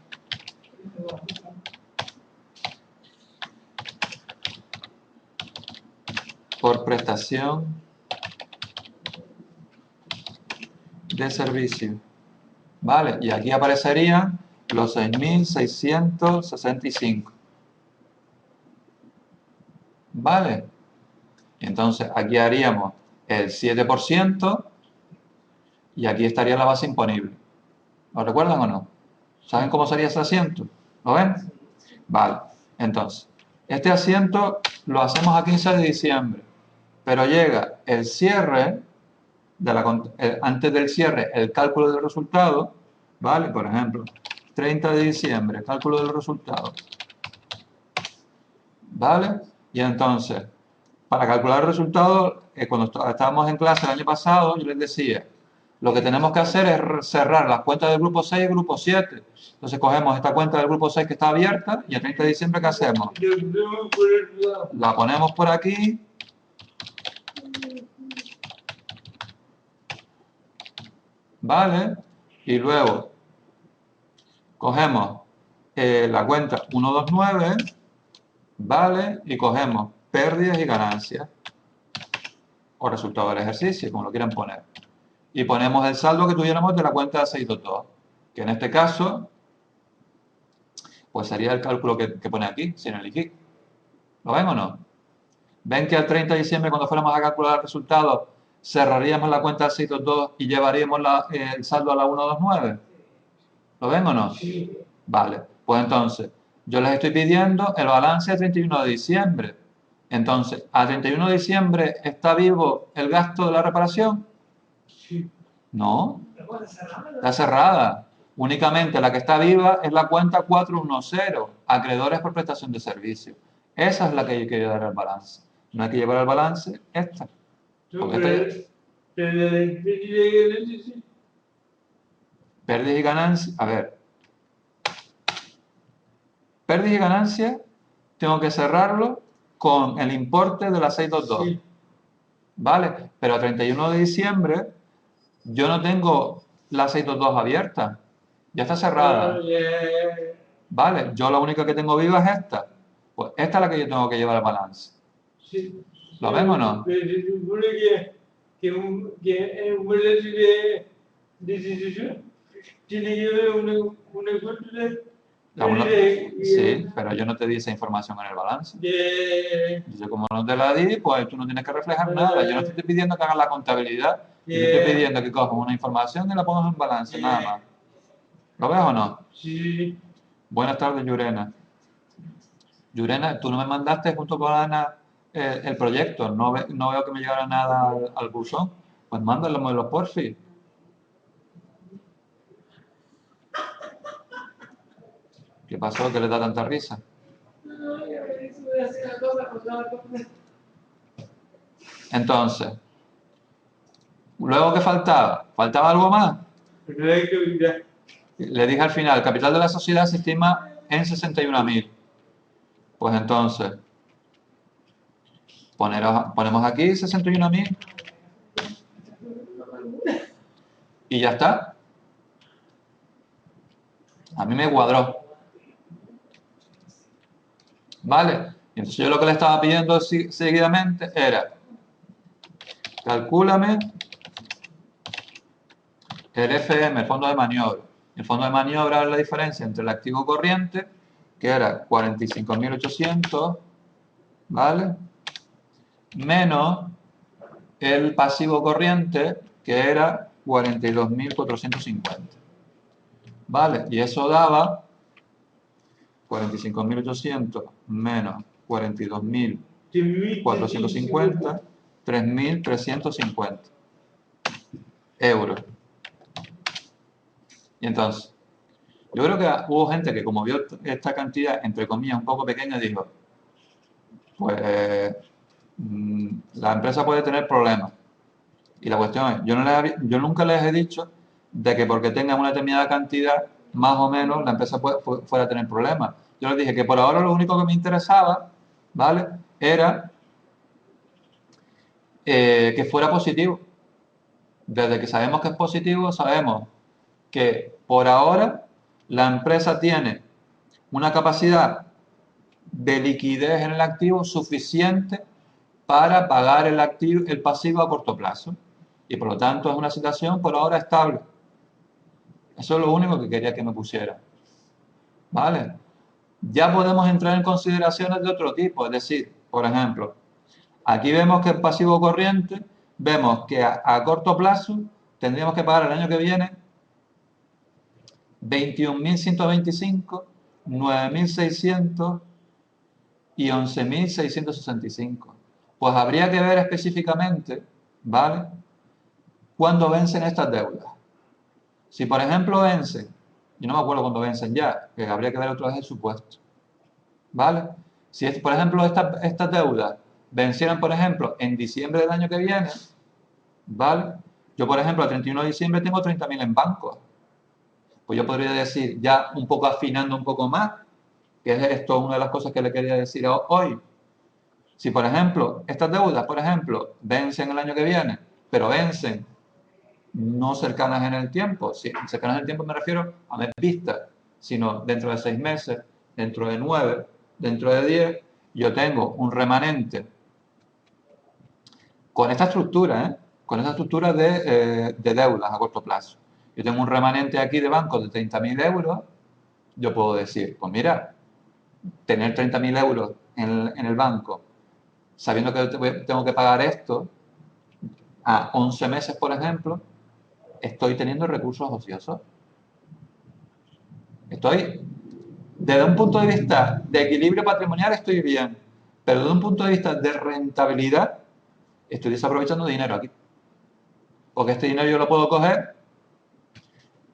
por prestación de servicio, ¿vale? Y aquí aparecerían los 6.665, ¿vale? Entonces aquí haríamos el 7% y aquí estaría la base imponible. ¿Lo recuerdan o no? ¿Saben cómo sería ese asiento? ¿Lo ven? Vale. Entonces, este asiento lo hacemos a 15 de diciembre, pero llega el cierre, antes del cierre, el cálculo del resultado, ¿vale? Por ejemplo, 30 de diciembre, cálculo del resultado, ¿vale? Y entonces, para calcular el resultado, cuando estábamos en clase el año pasado, yo les decía, lo que tenemos que hacer es cerrar las cuentas del grupo 6 y el grupo 7. Entonces cogemos esta cuenta del grupo 6 que está abierta y el 30 de diciembre, ¿qué hacemos? La ponemos por aquí. ¿Vale? Y luego cogemos la cuenta 129, ¿vale? Y cogemos pérdidas y ganancias o resultado del ejercicio, como lo quieran poner. Y ponemos el saldo que tuviéramos de la cuenta 622, que en este caso, pues sería el cálculo que pone aquí, sin el IFIC. ¿Lo ven o no? ¿Ven que al 30 de diciembre, cuando fuéramos a calcular el resultado, cerraríamos la cuenta 622 y llevaríamos el saldo a la 129? ¿Lo ven o no? Sí. Vale, pues entonces, yo les estoy pidiendo el balance a 31 de diciembre. Entonces, ¿a 31 de diciembre está vivo el gasto de la reparación? Sí. No, está cerrada. Únicamente la que está viva es la cuenta 410, acreedores por prestación de servicio. Esa es la que hay que llevar al balance. No hay que llevar al balance esta. Porque pérdidas y ganancias, a ver, pérdidas y ganancias, tengo que cerrarlo con el importe de la 622. Sí. ¿Vale? Pero a 31 de diciembre yo no tengo la 622 abierta. Ya está cerrada. ¿Vale? Yo la única que tengo viva es esta. Pues esta es la que yo tengo que llevar al balance. Sí. ¿Lo ven o no? Pero se supone que en un balance de institución tiene que haber una cuenta Sí, pero yo no te di esa información en el balance. Yo como no te la di, pues tú no tienes que reflejar nada. Yo no te estoy pidiendo que hagas la contabilidad. Yo te estoy pidiendo que cojas una información y la pongas en balance, nada más. ¿Lo ves o no? Sí. Buenas tardes, Yurena. Yurena, tú no me mandaste junto con Ana el proyecto. No veo que me llegara nada al buzón. Pues mándalo por fin. ¿Qué pasó? ¿Qué le da tanta risa? Entonces, luego, ¿qué faltaba? ¿Faltaba algo más? Le dije al final, el capital de la sociedad se estima en 61.000. Pues entonces, ponemos aquí 61.000 y ya está. A mí me cuadró. ¿Vale? Y entonces yo lo que le estaba pidiendo seguidamente era, calcúlame el FM, el fondo de maniobra. El fondo de maniobra es la diferencia entre el activo corriente, que era 45.800, ¿vale? Menos el pasivo corriente, que era 42.450. ¿Vale? Y eso daba 45.800 menos 42.450, 3.350 euros. Y entonces, yo creo que hubo gente que como vio esta cantidad, entre comillas, un poco pequeña, dijo, pues la empresa puede tener problemas. Y la cuestión es, yo nunca les he dicho de que porque tengan una determinada cantidad, más o menos, la empresa fuera a tener problemas. Yo les dije que por ahora lo único que me interesaba, ¿vale? Era que fuera positivo. Desde que sabemos que es positivo, sabemos que por ahora la empresa tiene una capacidad de liquidez en el activo suficiente para pagar el pasivo a corto plazo. Y por lo tanto es una situación por ahora estable. Eso es lo único que quería que me pusiera. ¿Vale? Ya podemos entrar en consideraciones de otro tipo. Es decir, por ejemplo, aquí vemos que el pasivo corriente, vemos que a corto plazo tendríamos que pagar el año que viene 21.125, 9.600 y 11.665. Pues habría que ver específicamente, ¿vale?, cuándo vencen estas deudas. Si, por ejemplo, vencen, yo no me acuerdo cuándo vencen ya, que habría que ver otra vez el supuesto, ¿vale? Si, por ejemplo, estas deudas vencieran, por ejemplo, en diciembre del año que viene, ¿vale? Yo, por ejemplo, el 31 de diciembre tengo 30.000 en banco. Pues yo podría decir, ya un poco afinando un poco más, que es esto una de las cosas que le quería decir hoy. Si, por ejemplo, estas deudas, por ejemplo, vencen el año que viene, pero vencen no cercanas en el tiempo, si cercanas en el tiempo me refiero a mes vista, sino dentro de 6 meses, dentro de 9, dentro de 10, yo tengo un remanente con esta estructura, con esta estructura de deudas a corto plazo. Yo tengo un remanente aquí de banco de 30.000 euros, yo puedo decir, pues mira, tener 30.000 euros en el banco, sabiendo que tengo que pagar esto, a 11 meses, por ejemplo, estoy teniendo recursos ociosos. Desde un punto de vista de equilibrio patrimonial estoy bien, pero desde un punto de vista de rentabilidad estoy desaprovechando dinero aquí. Porque este dinero yo lo puedo coger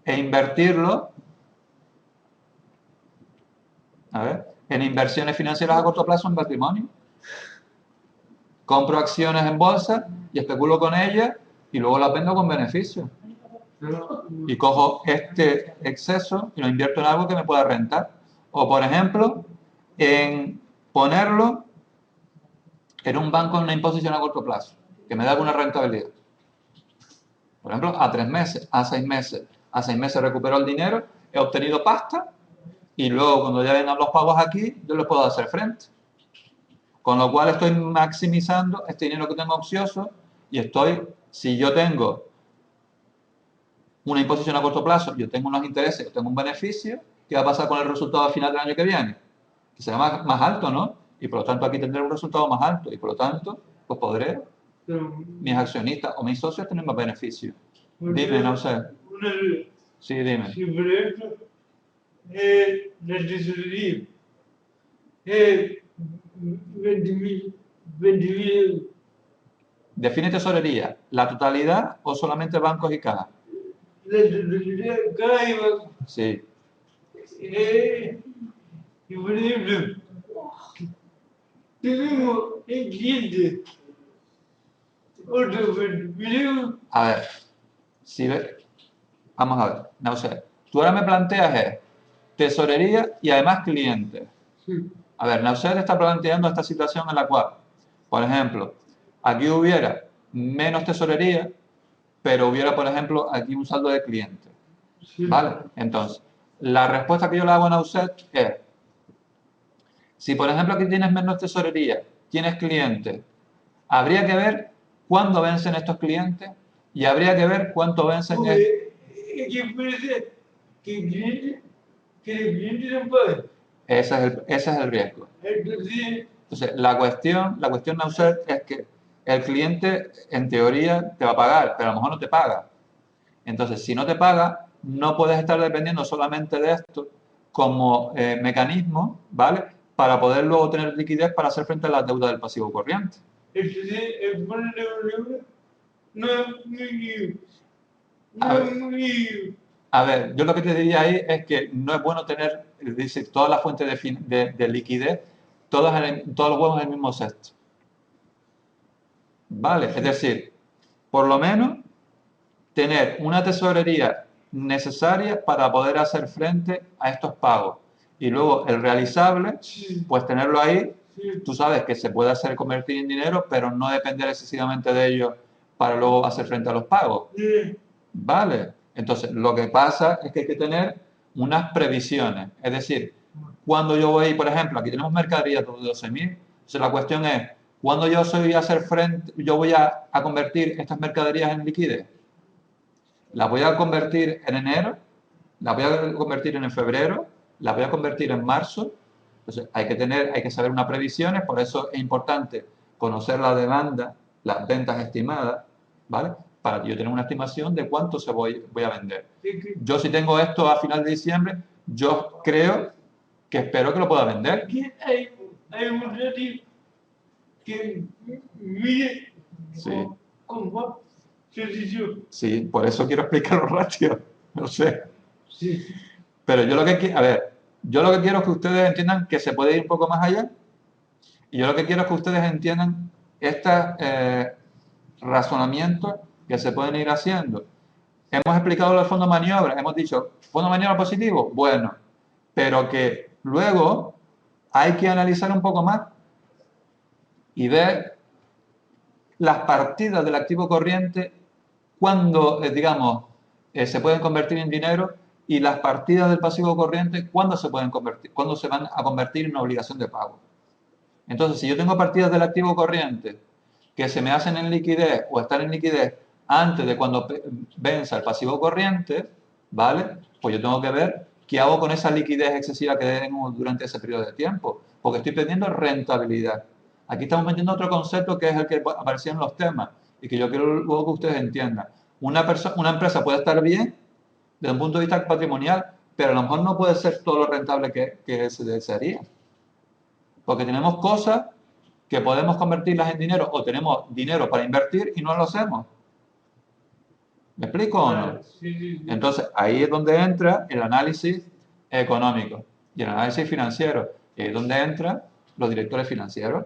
e invertirlo, a ver, en inversiones financieras a corto plazo en patrimonio. Compro acciones en bolsa y especulo con ellas y luego las vendo con beneficio. Y cojo este exceso y lo invierto en algo que me pueda rentar. O, por ejemplo, en ponerlo en un banco en una imposición a corto plazo, que me da alguna rentabilidad. Por ejemplo, a 3 meses, a 6 meses. A 6 meses recupero el dinero, he obtenido pasta y luego cuando ya vengan los pagos aquí, yo les puedo hacer frente. Con lo cual estoy maximizando este dinero que tengo ocioso y si yo tengo una imposición a corto plazo, yo tengo unos intereses, yo tengo un beneficio, ¿qué va a pasar con el resultado final del año que viene? Que será más alto, ¿no? Y por lo tanto aquí tendré un resultado más alto y por lo tanto, pues podré, mis accionistas o mis socios, tener más beneficio. Dime, no sé. Sí, dime. Si por ejemplo, la tesorería es 20.000 euros. Define tesorería, ¿la totalidad o solamente bancos y cajas? La tesorería, cada banco. Sí. Y por ejemplo, tenemos el cliente otro 20.000 euros. A ver, vamos a ver, no sé. Tú ahora me planteas tesorería y además cliente. Sí. A ver, Nauset está planteando esta situación en la cual, por ejemplo, aquí hubiera menos tesorería, pero hubiera, por ejemplo, aquí un saldo de cliente. Sí. ¿Vale? Entonces, la respuesta que yo le hago a Nauset es, si por ejemplo aquí tienes menos tesorería, tienes clientes, habría que ver cuándo vencen estos clientes y habría que ver cuánto vencen. Porque es que puede ser que el cliente no pague. Ese es el riesgo. Entonces, la cuestión Nauset, es que el cliente, en teoría, te va a pagar, pero a lo mejor no te paga. Entonces, si no te paga, no puedes estar dependiendo solamente de esto como mecanismo, ¿vale?, para poder luego tener liquidez para hacer frente a las deudas del pasivo corriente. Entonces, el ponerle un euro no es muy... A A ver, yo lo que te diría ahí es que no es bueno tener, es decir, todas las fuentes de liquidez, todos los huevos en el mismo cesto. ¿Vale? Es decir, por lo menos tener una tesorería necesaria para poder hacer frente a estos pagos. Y luego el realizable, pues tenerlo ahí, Sí. tú sabes que se puede hacer convertir en dinero, pero no depender excesivamente de ello para luego hacer frente a los pagos. Sí. ¿Vale? Entonces, lo que pasa es que hay que tener unas previsiones. Es decir, cuando yo voy, por ejemplo, aquí tenemos mercadería de 12.000, entonces la cuestión es, ¿cuándo yo voy a convertir estas mercaderías en liquidez? ¿Las voy a convertir en enero? ¿Las voy a convertir en febrero? ¿Las voy a convertir en marzo? Entonces, hay que saber unas previsiones, por eso es importante conocer la demanda, las ventas estimadas, ¿vale? Para yo tener una estimación de cuánto voy a vender. Sí, que Yo si tengo esto a final de diciembre, yo creo que espero que lo pueda vender. aquí hay un ratio que mide Sí. con servicio. Sí, por eso quiero explicar los ratios, no sé. Sí. Pero yo lo que quiero, a ver, yo lo que quiero es que ustedes entiendan que se puede ir un poco más allá y yo lo que quiero es que ustedes entiendan estos razonamientos que se pueden ir haciendo. Hemos explicado los fondos de maniobra, hemos dicho, fondo de maniobra positivo, bueno, pero que luego hay que analizar un poco más y ver las partidas del activo corriente cuando, digamos, se pueden convertir en dinero y las partidas del pasivo corriente cuándo se pueden convertir, cuándo se van a convertir en una obligación de pago. Entonces, si yo tengo partidas del activo corriente que se me hacen en liquidez o están en liquidez antes de cuando venza el pasivo corriente, ¿vale? Pues yo tengo que ver qué hago con esa liquidez excesiva que tengo durante ese periodo de tiempo, porque estoy perdiendo rentabilidad. Aquí estamos metiendo otro concepto que es el que aparecía en los temas y que yo quiero luego que ustedes entiendan. Una empresa puede estar bien desde un punto de vista patrimonial, pero a lo mejor no puede ser todo lo rentable que se desearía. Porque tenemos cosas que podemos convertirlas en dinero o tenemos dinero para invertir y no lo hacemos. ¿Me explico o no? Sí, sí, sí. Entonces, ahí es donde entra el análisis económico y el análisis financiero. Y ahí es donde entran los directores financieros.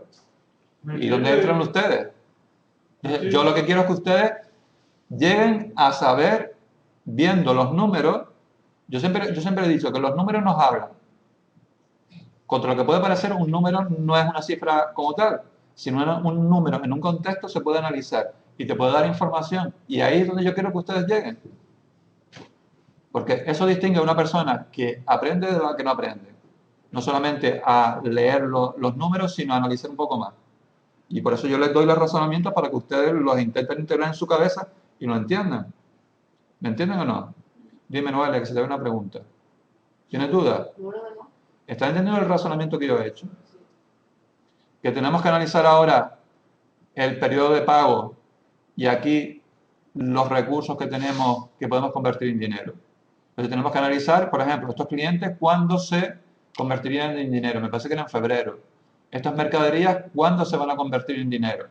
¿Y dónde entran ustedes? Entonces, yo lo que quiero es que ustedes lleguen a saber, viendo los números, yo siempre he dicho que los números nos hablan. Contra lo que puede parecer un número no es una cifra como tal, sino un número en un contexto se puede analizar y te puede dar información. Y ahí es donde yo quiero que ustedes lleguen. Porque eso distingue a una persona que aprende de la que no aprende. No solamente a leer los números, sino a analizar un poco más. Y por eso yo les doy los razonamientos para que ustedes los intenten integrar en su cabeza y lo entiendan. ¿Me entienden o no? Dime, Noelia, que se te ve una pregunta. ¿Tienes dudas? No, no, no. ¿Estás entendiendo el razonamiento que yo he hecho? Que tenemos que analizar ahora el periodo de pago y aquí los recursos que tenemos que podemos convertir en dinero. Entonces tenemos que analizar, por ejemplo, estos clientes, ¿cuándo se convertirían en dinero? Me parece que era en febrero. Estas mercaderías, ¿cuándo se van a convertir en dinero?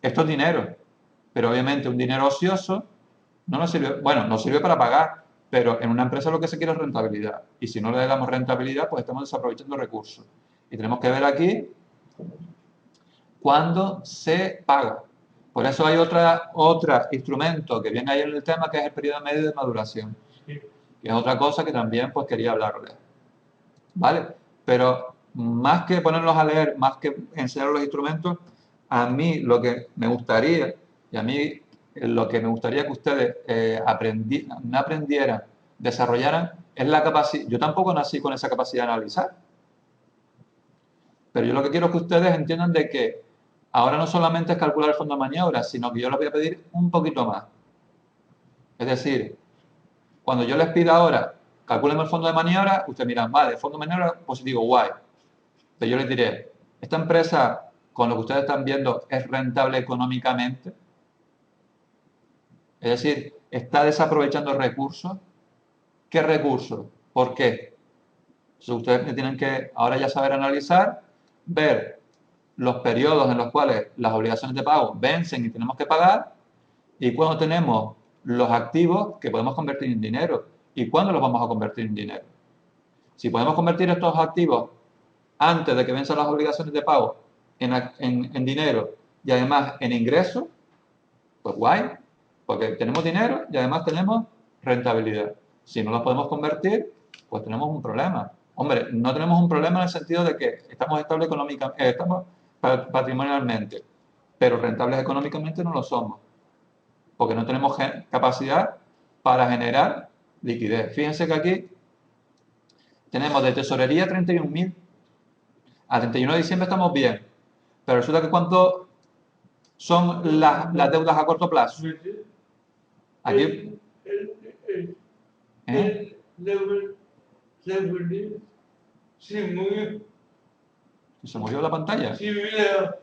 Esto es dinero, pero obviamente un dinero ocioso no nos sirve, bueno, nos sirve para pagar, pero en una empresa lo que se quiere es rentabilidad. Y si no le damos rentabilidad, pues estamos desaprovechando recursos. Y tenemos que ver aquí cuándo se paga. Por eso hay otro instrumento que viene ahí en el tema, que es el periodo medio de maduración, que es otra cosa que también pues quería hablarles. ¿Vale? Pero más que ponerlos a leer, más que enseñar los instrumentos, a mí lo que me gustaría, y a mí lo que me gustaría que ustedes aprendieran, desarrollaran, es la capacidad. Yo tampoco nací con esa capacidad de analizar, pero yo lo que quiero es que ustedes entiendan de que ahora no solamente es calcular el fondo de maniobra, sino que yo les voy a pedir un poquito más. Es decir, cuando yo les pida ahora, calculen el fondo de maniobra, ustedes miran, vale, fondo de maniobra positivo, guay. Pero yo les diré, ¿esta empresa, con lo que ustedes están viendo, es rentable económicamente? Es decir, ¿está desaprovechando recursos? ¿Qué recursos? ¿Por qué? Entonces ustedes tienen que ahora ya saber analizar, ver los periodos en los cuales las obligaciones de pago vencen y tenemos que pagar, y cuando tenemos los activos que podemos convertir en dinero. ¿Y cuándo los vamos a convertir en dinero? Si podemos convertir estos activos antes de que venzan las obligaciones de pago en dinero y además en ingresos, pues guay, porque tenemos dinero y además tenemos rentabilidad. Si no los podemos convertir, pues tenemos un problema. Hombre, no tenemos un problema en el sentido de que estamos estables económicamente, estamos patrimonialmente, pero rentables económicamente no lo somos, porque no tenemos capacidad para generar liquidez. Fíjense que aquí tenemos de tesorería 31.000. A 31 de diciembre estamos bien, pero resulta que ¿cuánto son las deudas a corto plazo? Aquí, ¿eh? ¿Se movió la pantalla? Sí, mira.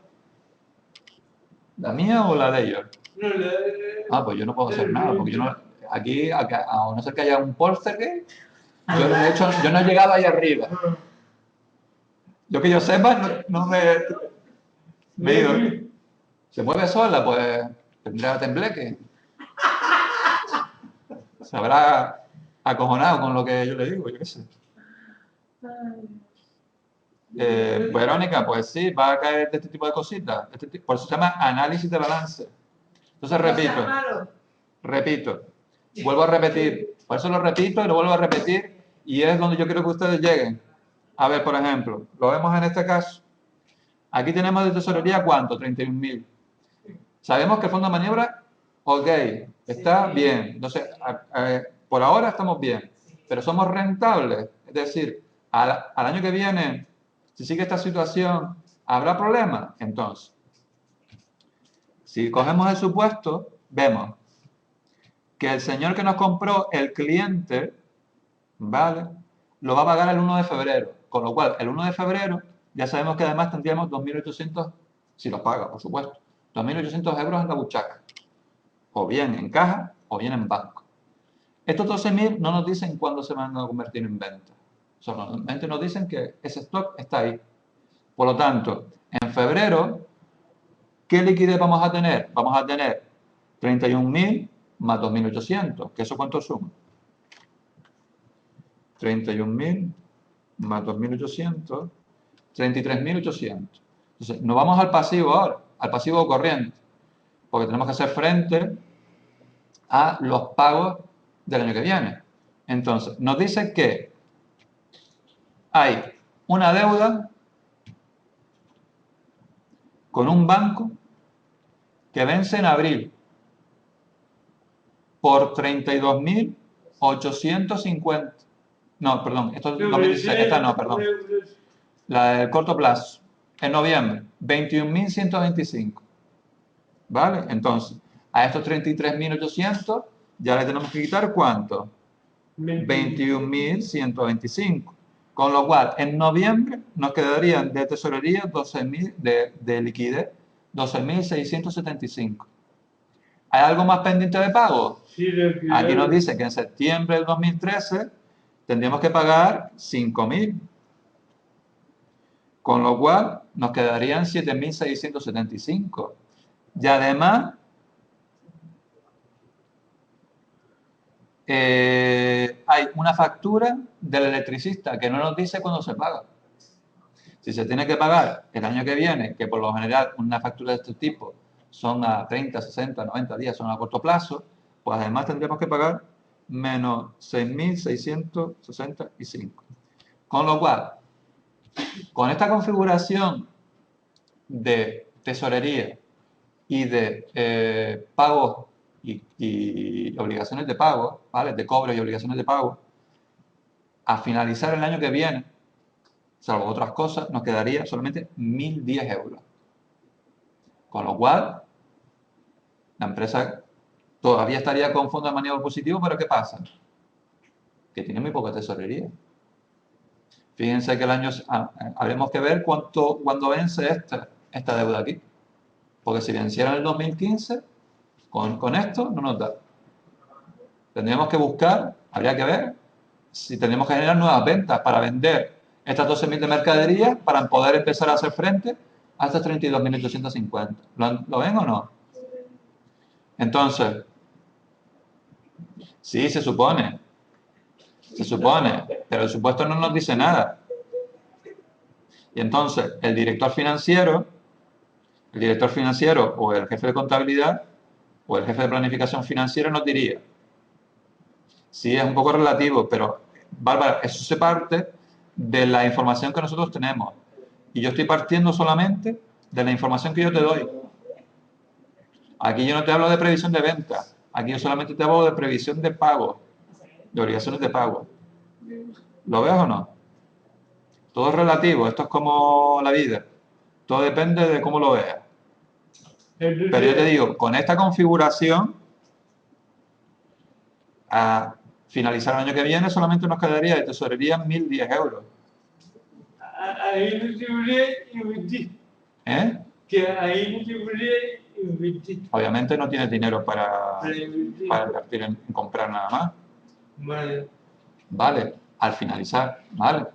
¿La mía o la de ellos? No, Ah, pues yo no puedo hacer nada, porque yo no, aquí, a no ser que haya un poltergeist, yo, de hecho, yo no he llegado ahí arriba. Yo que yo sepa, no me he ido. ¿Se mueve sola? Pues tendrá tembleque. Se habrá acojonado con lo que yo le digo, yo qué sé. Verónica, pues sí, va a caer de este tipo de cositas. Por eso se llama análisis de balance. Entonces repito, vuelvo a repetir. Por eso lo repito y lo vuelvo a repetir y es donde yo quiero que ustedes lleguen. A ver, por ejemplo, lo vemos en este caso. Aquí tenemos de tesorería, ¿cuánto? 31.000. Sabemos que el fondo de maniobra, ok, está bien. Entonces, por ahora estamos bien, pero somos rentables. Es decir, al año que viene, si sigue esta situación, ¿habrá problemas? Entonces, si cogemos el supuesto, vemos que el señor que nos compró, el cliente, ¿vale?, lo va a pagar el 1 de febrero. Con lo cual, el 1 de febrero, ya sabemos que además tendríamos 2.800, si lo paga, por supuesto, 2.800 euros en la buchaca. O bien en caja, o bien en banco. Estos 12.000 no nos dicen cuándo se van a convertir en venta. Solamente nos dicen que ese stock está ahí. Por lo tanto, en febrero, ¿qué liquidez vamos a tener? Vamos a tener 31.000 más 2.800. ¿Que eso cuánto suma? 31.000 más 2.800, 33.800. Entonces, nos vamos al pasivo ahora, al pasivo corriente, porque tenemos que hacer frente a los pagos del año que viene. Entonces, nos dice que hay una deuda con un banco que vence en abril por 32.850. No, perdón, esto es 2016, esta no, perdón. La del corto plazo, en noviembre, 21.125. ¿Vale? Entonces, a estos 33.800 ya le tenemos que quitar ¿cuánto? 21.125. Con lo cual, en noviembre nos quedarían de tesorería 12.000, de liquidez 12.675. ¿Hay algo más pendiente de pago? Aquí nos dice que en septiembre del 2013 tendríamos que pagar 5.000. Con lo cual nos quedarían 7.675. Y además, hay una factura del electricista que no nos dice cuándo se paga. Si se tiene que pagar el año que viene, que por lo general una factura de este tipo son a 30, 60, 90 días, son a corto plazo, pues además tendríamos que pagar menos 6.665. Con lo cual, con esta configuración de tesorería y de pagos y obligaciones de pago, ¿vale?, de cobros y obligaciones de pago, a finalizar el año que viene, salvo otras cosas, nos quedaría solamente 1.010 euros. Con lo cual, la empresa todavía estaría con fondo de maniobra positivo, pero ¿qué pasa? Que tiene muy poca tesorería. Fíjense que el año, habremos que ver cuándo vence esta deuda aquí. Porque si venciera en el 2015, con esto no nos da. Tendríamos que buscar, habría que ver, si tendríamos que generar nuevas ventas para vender estas 12.000 de mercadería para poder empezar a hacer frente a estas 32.850. ¿Lo ven o no? Entonces, Sí, se supone, pero el supuesto no nos dice nada. Y entonces el director financiero o el jefe de contabilidad o el jefe de planificación financiera nos diría, sí, es un poco relativo, pero Bárbara, eso se parte de la información que nosotros tenemos. Y yo estoy partiendo solamente de la información que yo te doy. Aquí yo no te hablo de previsión de venta, aquí yo solamente te hablo de previsión de pago, de obligaciones de pago. ¿Lo ves o no? Todo es relativo, esto es como la vida. Todo depende de cómo lo veas. Pero yo te digo, con esta configuración, a finalizar el año que viene solamente nos quedaría de tesorería 1.010 euros. Ahí no se podría invertir. ¿Eh? Que ahí no se podría invertir. Obviamente no tienes dinero para invertir. invertir en comprar nada más. Vale. Vale, al finalizar, vale.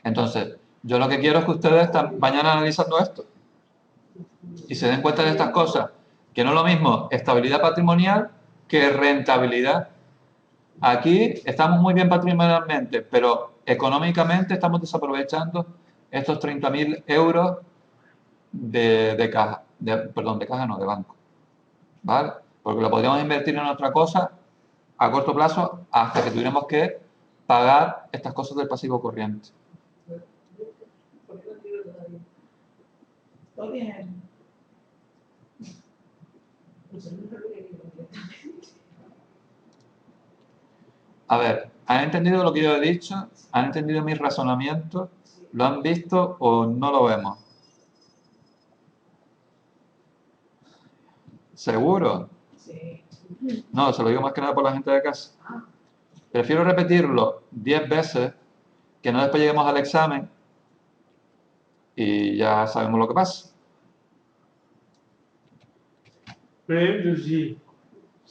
Entonces, yo lo que quiero es que ustedes vayan analizando esto y se den cuenta de estas cosas, que no es lo mismo estabilidad patrimonial que rentabilidad. Aquí estamos muy bien patrimonialmente, pero económicamente estamos desaprovechando estos 30.000 euros de caja, perdón, de caja no, de banco, ¿vale? Porque lo podríamos invertir en otra cosa a corto plazo hasta que tuviéramos que pagar estas cosas del pasivo corriente. ¿Por qué no tiro todavía? Todo bien. Pues no lo que completamente. A ver, ¿han entendido lo que yo he dicho? ¿Han entendido mis razonamientos? ¿Lo han visto o no lo vemos? ¿Seguro? Sí. No, se lo digo más que nada por la gente de casa. Prefiero repetirlo 10 veces que no después lleguemos al examen y ya sabemos lo que pasa. Por ejemplo, si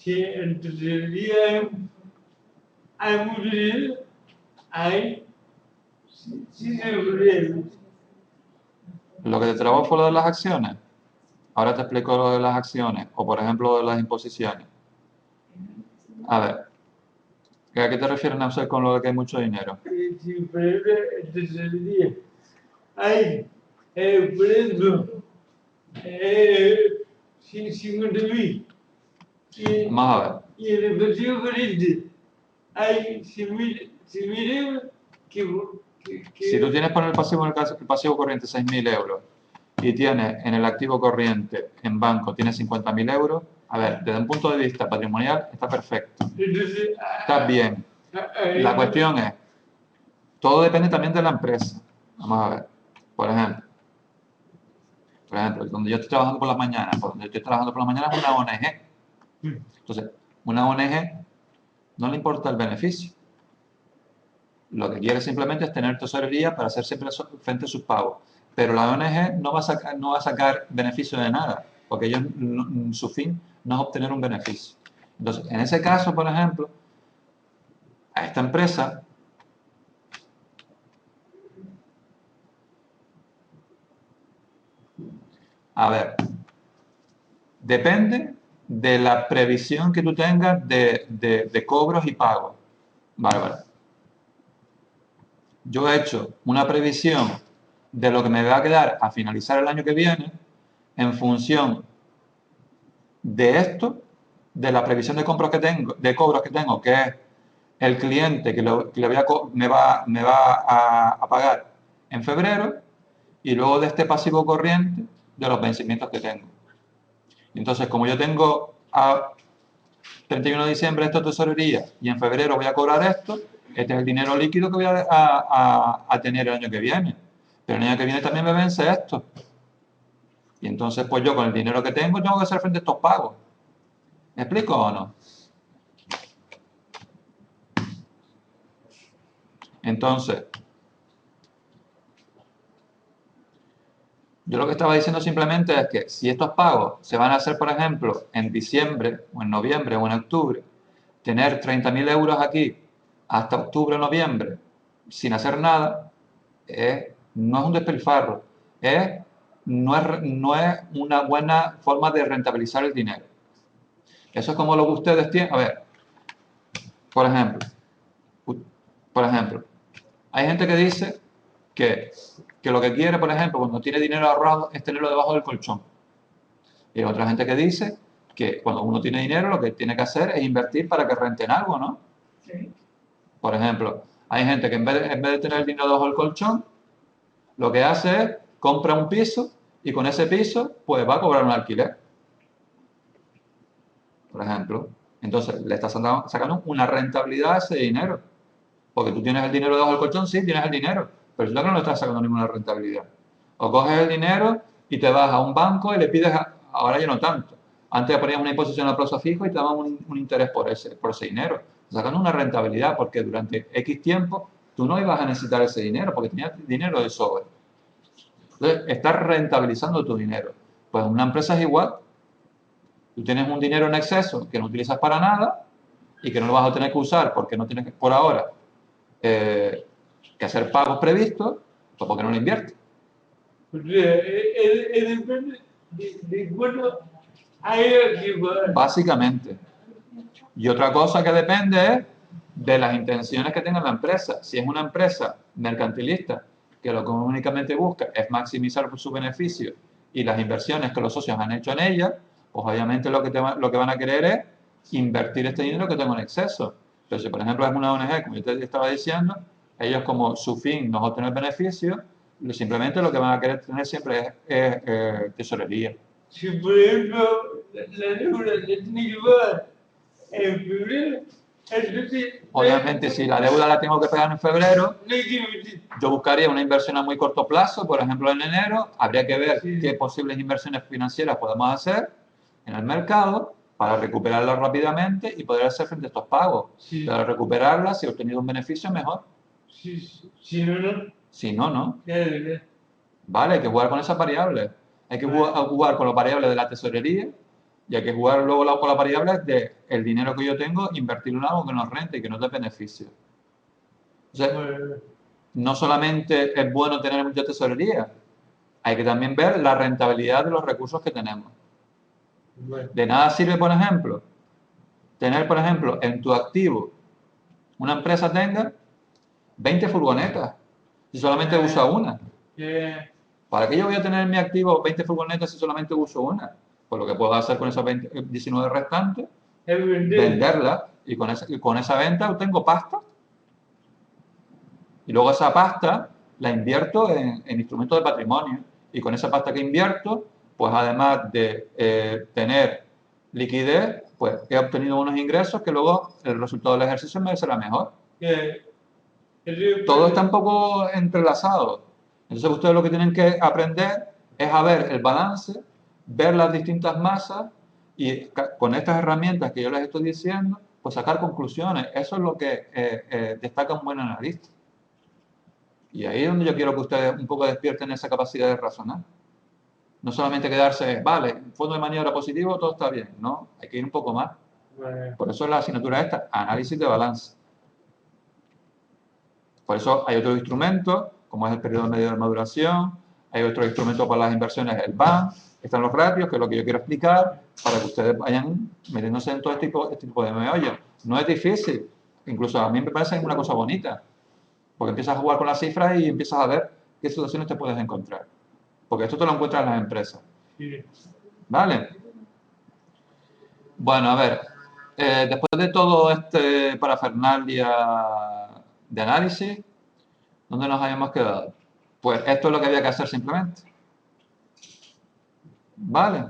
en tesorería hay mucho dinero, ahí sí se podría invertir. Lo que te trabó fue lo de las acciones. Ahora te explico lo de las acciones o, por ejemplo, lo de las imposiciones. A ver, ¿a qué te refieres, Nausel, con lo de que hay mucho dinero? Si por ejemplo en tesorería hay, por ejemplo, 50.000 Vamos a ver. y en el pasivo corriente hay 100.000 euros Si tú tienes por el pasivo corriente 6.000 euros y tienes en el activo corriente en banco tienes 50.000 euros, a ver, desde un punto de vista patrimonial está perfecto, entonces está bien. La cuestión es, todo depende también de la empresa. Vamos a ver, por ejemplo, donde yo estoy trabajando por las mañanas, es una ONG. Entonces, una ONG no le importa el beneficio. Lo que quiere simplemente es tener tesorería para hacer siempre frente a sus pagos. Pero la ONG no va a sacar beneficio de nada, porque ellos, su fin no es obtener un beneficio. Entonces, en ese caso, por ejemplo, a esta empresa, a ver, depende de la previsión que tú tengas de cobros y pagos. Bárbara. Yo he hecho una previsión de lo que me va a quedar a finalizar el año que viene en función de esto, de la previsión de cobros que tengo, que es el cliente que me va a pagar en febrero, y luego de este pasivo corriente de los vencimientos que tengo. Entonces, como yo tengo a 31 de diciembre esto de tesorería y en febrero voy a cobrar esto, este es el dinero líquido que voy a tener el año que viene. Pero el año que viene también me vence esto. Y entonces, pues yo con el dinero que tengo que hacer frente a estos pagos. ¿Me explico o no? Entonces, yo lo que estaba diciendo simplemente es que si estos pagos se van a hacer, por ejemplo, en diciembre o en noviembre o en octubre, tener 30.000 euros aquí hasta octubre o noviembre sin hacer nada, no es un despilfarro, no es una buena forma de rentabilizar el dinero. Eso es como lo que ustedes tienen. A ver, por ejemplo, hay gente que dice que lo que quiere, por ejemplo, cuando tiene dinero ahorrado, es tenerlo debajo del colchón. Y hay otra gente que dice que cuando uno tiene dinero, lo que tiene que hacer es invertir para que rente en algo, ¿no? Sí. Por ejemplo, hay gente que en vez de tener el dinero debajo del colchón, lo que hace es compra un piso y con ese piso, pues va a cobrar un alquiler. Por ejemplo. Entonces, le estás sacando una rentabilidad a ese dinero. Porque tú tienes el dinero debajo del colchón, sí, tienes el dinero, pero si no, no le estás sacando ninguna rentabilidad. O coges el dinero y te vas a un banco y le pides, ahora ya no tanto. Antes ponías una imposición al plazo fijo y te daban un interés por ese dinero. Estás sacando una rentabilidad porque durante X tiempo tú no ibas a necesitar ese dinero porque tenías dinero de sobra. Entonces, estás rentabilizando tu dinero. Pues una empresa es igual. Tú tienes un dinero en exceso que no utilizas para nada y que no lo vas a tener que usar porque no tienes por ahora que hacer pagos previstos, pues ¿por qué no lo inviertes? Porque depende de cuándo haya que pagar. Básicamente. Y otra cosa que depende es de las intenciones que tenga la empresa. Si es una empresa mercantilista que lo que únicamente busca es maximizar su beneficio y las inversiones que los socios han hecho en ella, pues obviamente lo que van a querer es invertir este dinero que tengo en exceso. Pero si por ejemplo es una ONG, como yo te estaba diciendo, ellos como su fin no es obtener beneficios, simplemente lo que van a querer tener siempre es tesorería. Si por ejemplo la deuda la tiene que pagar en febrero, entonces Obviamente, si la deuda la tengo que pagar en febrero, no hay que invertir. yo buscaría una inversión a muy corto plazo, por ejemplo en enero, habría que ver Sí. qué posibles inversiones financieras podemos hacer en el mercado para recuperarlas rápidamente y poder hacer frente a estos pagos. Sí. Pero recuperarlas, si he obtenido un beneficio, mejor. Si no, no. Si no, no. Claro, claro. Vale, hay que jugar con esas variables. Hay que jugar con las variables de la tesorería y hay que jugar luego con las variables de el dinero que yo tengo, invertirlo en algo que nos rente y que nos dé beneficio. Entonces, Bueno, no solamente es bueno tener mucha tesorería, hay que también ver la rentabilidad de los recursos que tenemos. bueno. De nada sirve, por ejemplo, tener, por ejemplo, en tu activo, una empresa tenga 20 furgonetas si solamente usa una. ¿Para qué yo voy a tener en mi activo 20 furgonetas si solamente uso una? Pues lo que puedo hacer con esas 19 restantes, Es vender. venderlas y con esa venta obtengo pasta. Y luego esa pasta la invierto en instrumentos de patrimonio. Y con esa pasta que invierto, pues además de tener liquidez, pues he obtenido unos ingresos que luego el resultado del ejercicio me será mejor. Todo está un poco entrelazado. Entonces ustedes lo que tienen que aprender es a ver el balance, ver las distintas masas y con estas herramientas que yo les estoy diciendo, pues sacar conclusiones. Eso es lo que destaca un buen analista. Y ahí es donde yo quiero que ustedes un poco despierten esa capacidad de razonar. No solamente quedarse, vale, fondo de maniobra positivo, todo está bien. No, hay que ir un poco más. Por eso es la asignatura esta, análisis de balance. Por eso hay otros instrumentos, como es el periodo medio de maduración, hay otros instrumentos para las inversiones, el BAN, están los ratios, que es lo que yo quiero explicar, para que ustedes vayan metiéndose en todo este tipo de meollo. No es difícil, incluso a mí me parece una cosa bonita, porque empiezas a jugar con las cifras y empiezas a ver qué situaciones te puedes encontrar. Porque esto te lo encuentras en las empresas. ¿Vale? Bueno, a ver, después de todo este parafernalia de análisis, ¿dónde nos habíamos quedado? Pues esto es lo que había que hacer simplemente. ¿Vale?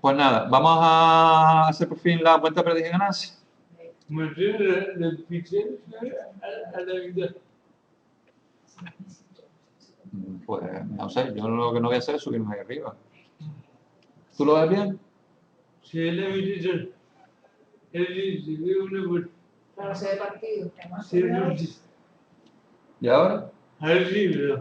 Pues nada, vamos a hacer por fin la cuenta de pérdida y ganancia. Mantener el pixel a la mitad. Pues no sé, yo lo que no voy a hacer es subirme ahí arriba. ¿Tú lo ves bien? Si es la mitad, es una vuelta. Para hacer el partido. Si es ¿Y ahora? arriba.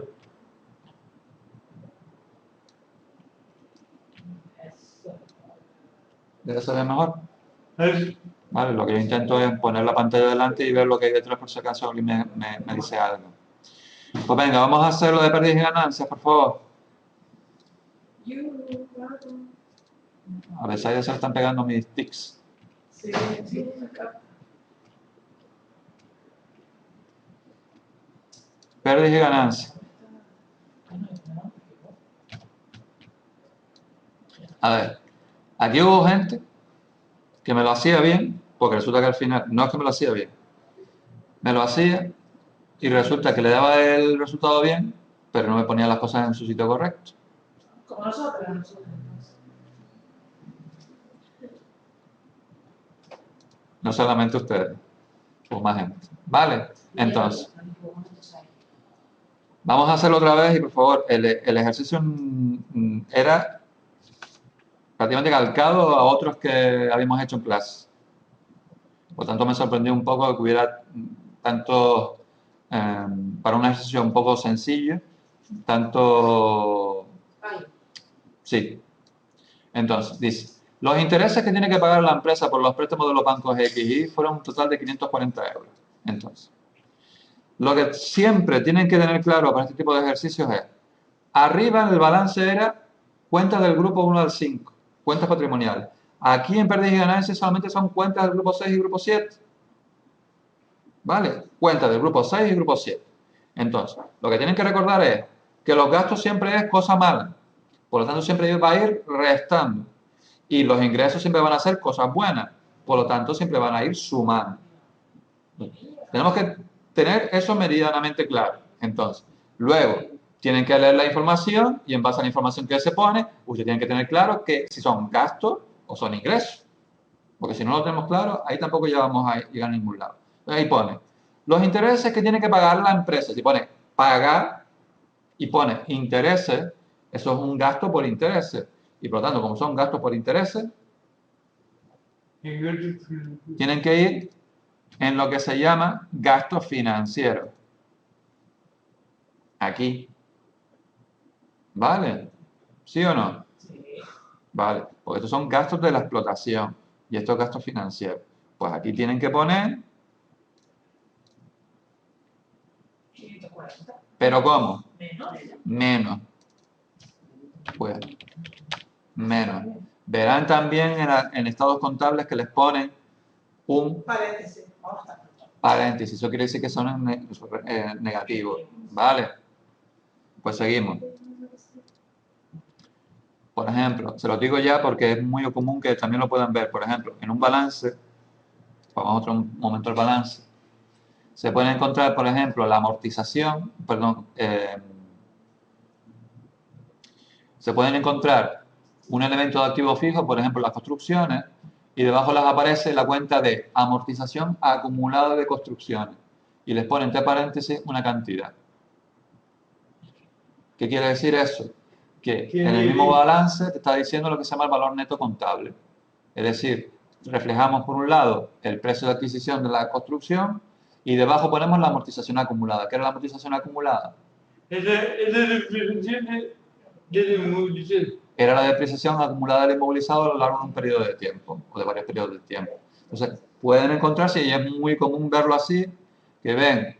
¿Debe ser mejor? Así. Vale, lo que yo intento es poner la pantalla delante y ver lo que hay detrás por si acaso alguien me dice algo. Pues venga, vamos a hacer lo de pérdidas y ganancias, por favor. A Besaida se le están pegando mis tics. Sí, sí, acá. Pérdidas y ganancias. A ver, aquí hubo gente que me lo hacía bien, porque resulta que al final, no es que me lo hacía bien, me lo hacía y resulta que le daba el resultado bien, pero no me ponía las cosas en su sitio correcto. Como nosotros. No solamente ustedes, o más gente. ¿Vale? Entonces, vamos a hacerlo otra vez y por favor, el ejercicio era prácticamente calcado a otros que habíamos hecho en clase. Por tanto, me sorprendió un poco que hubiera tanto, para un ejercicio un poco sencillo, tanto... Ay, Sí. Entonces, dice, los intereses que tiene que pagar la empresa por los préstamos de los bancos X y fueron un total de 540 euros. Entonces, lo que siempre tienen que tener claro para este tipo de ejercicios es, arriba en el balance era cuentas del grupo 1 al 5, cuentas patrimoniales. Aquí en pérdidas y ganancias solamente son cuentas del grupo 6 y grupo 7. ¿Vale? Cuentas del grupo 6 y grupo 7. Entonces, lo que tienen que recordar es que los gastos siempre es cosa mala. Por lo tanto, siempre va a ir restando. Y los ingresos siempre van a ser cosas buenas. Por lo tanto, siempre van a ir sumando. Tenemos que tener eso meridianamente claro. Entonces, luego, tienen que leer la información y en base a la información que se pone, ustedes tienen que tener claro que si son gastos o son ingresos. Porque si no lo tenemos claro, ahí tampoco ya vamos a llegar a ningún lado. Entonces, ahí pone los intereses que tiene que pagar la empresa. Si pone pagar y pone intereses, eso es un gasto por intereses. Y por lo tanto, como son gastos por intereses, tienen que ir en lo que se llama gastos financieros. Aquí. ¿Vale? ¿Sí o no? Sí. Vale, porque estos son gastos de la explotación y estos gastos financieros. Pues aquí tienen que poner, 540. ¿pero cómo? Menos. Menos. Pues, menos. Verán también en estados contables que les ponen un Paréntesis. Vamos a estar. paréntesis. Eso quiere decir que son negativos. ¿Vale? Pues seguimos. Por ejemplo, se lo digo ya porque es muy común que también lo puedan ver. Por ejemplo, en un balance, vamos a otro momento el balance, se puede encontrar, por ejemplo, la amortización, perdón, se pueden encontrar un elemento de activo fijo, por ejemplo, las construcciones, y debajo les aparece la cuenta de amortización acumulada de construcciones. Y les ponen entre paréntesis una cantidad. ¿Qué quiere decir eso? Que en el mismo balance te está diciendo lo que se llama el valor neto contable. Es decir, reflejamos por un lado el precio de adquisición de la construcción y debajo ponemos la amortización acumulada. ¿Qué era la amortización acumulada? Esa definición de inmovilización. Era la depreciación acumulada del inmovilizado a lo largo de un periodo de tiempo, o de varios periodos de tiempo. Entonces, pueden encontrarse, y es muy común verlo así, que ven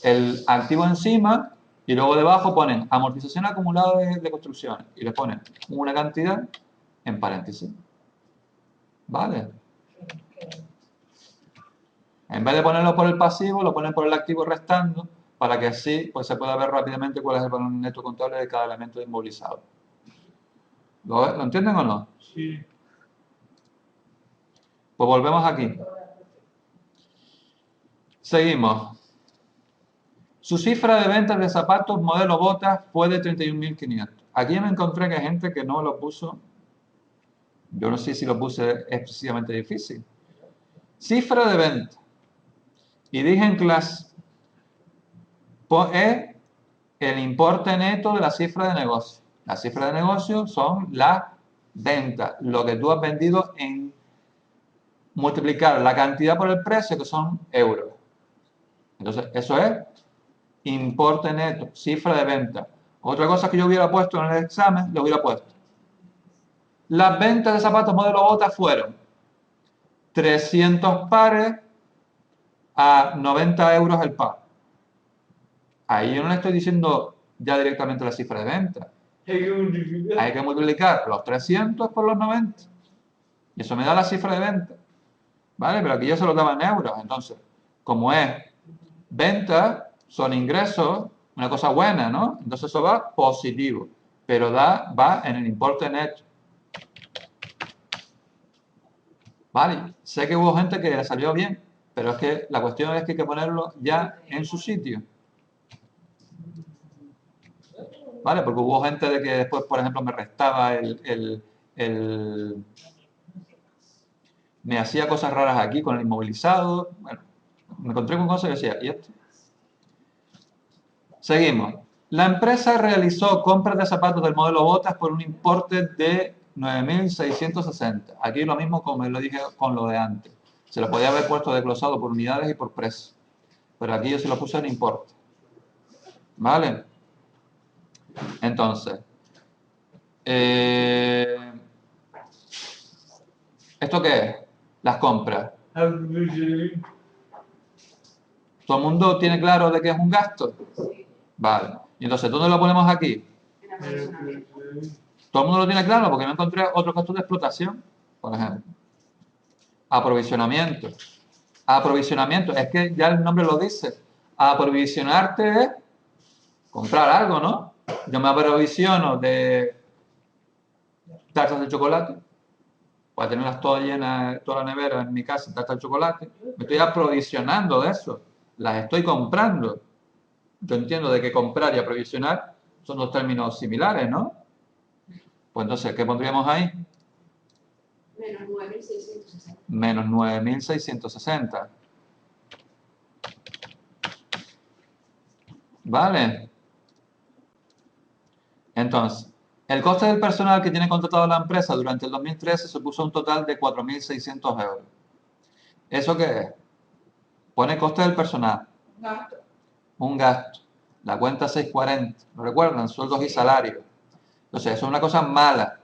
el activo encima y luego debajo ponen amortización acumulada de construcciones y le ponen una cantidad en paréntesis. ¿Vale? En vez de ponerlo por el pasivo, lo ponen por el activo restando para que así pues, se pueda ver rápidamente cuál es el valor neto contable de cada elemento inmovilizado. ¿Lo entienden o no? Sí. Pues volvemos aquí. Seguimos. Su cifra de ventas de zapatos modelo botas fue de 31.500. Aquí me encontré que hay gente que no lo puso. Yo no sé si lo puse excesivamente difícil. Cifra de venta. Y dije en clase, es el importe neto de la cifra de negocio. La cifra de negocio son las ventas, lo que tú has vendido en multiplicar la cantidad por el precio, que son euros. Entonces, eso es importe neto, cifra de venta. Otra cosa que yo hubiera puesto en el examen, lo hubiera puesto. Las ventas de zapatos modelo bota fueron 300 pares a 90 euros el par. Ahí yo no le estoy diciendo ya directamente la cifra de venta. Hay que multiplicar. Hay que multiplicar los 300 por los 90. Y eso me da la cifra de venta. ¿Vale? Pero aquí yo se lo daba en euros. Entonces, como es venta, son ingresos, una cosa buena, ¿no? Entonces eso va positivo. Pero va en el importe neto. ¿Vale? Sé que hubo gente que le salió bien, pero es que la cuestión es que hay que ponerlo ya en su sitio. ¿Vale? Porque hubo gente de que después, por ejemplo, me restaba me hacía cosas raras aquí con el inmovilizado. Bueno, me encontré con cosas y decía, ¿y esto? Seguimos. La empresa realizó compras de zapatos del modelo Botas por un importe de 9.660. Aquí lo mismo como lo dije con lo de antes. Se lo podía haber puesto desglosado por unidades y por precio. Pero aquí yo se lo puse en importe. ¿Vale? Entonces, ¿esto qué es? Las compras. Aprovisionamiento. ¿Todo el mundo tiene claro de qué es un gasto? Sí, Vale. Y entonces, ¿dónde lo ponemos aquí? en aprovisionamiento. Todo el mundo lo tiene claro porque no encontré otros gastos de explotación, por ejemplo. Aprovisionamiento. Aprovisionamiento, es que ya el nombre lo dice. Aprovisionarte es comprar algo, ¿no? Yo me aprovisiono de tartas de chocolate, para tenerlas todas llenas, toda la nevera en mi casa, tartas de chocolate. Me estoy aprovisionando de eso. Las estoy comprando. Yo entiendo de que comprar y aprovisionar son dos términos similares, ¿no? Pues entonces, ¿qué pondríamos ahí? Menos 9.660. Menos 9.660. ¿Vale? Entonces, el coste del personal que tiene contratado la empresa durante el 2013 supuso un total de 4.600 euros. ¿Eso qué es? Pone coste del personal, Gasto. un gasto. La cuenta 640, ¿lo recuerdan? Sueldos y salarios. Entonces, eso es una cosa mala.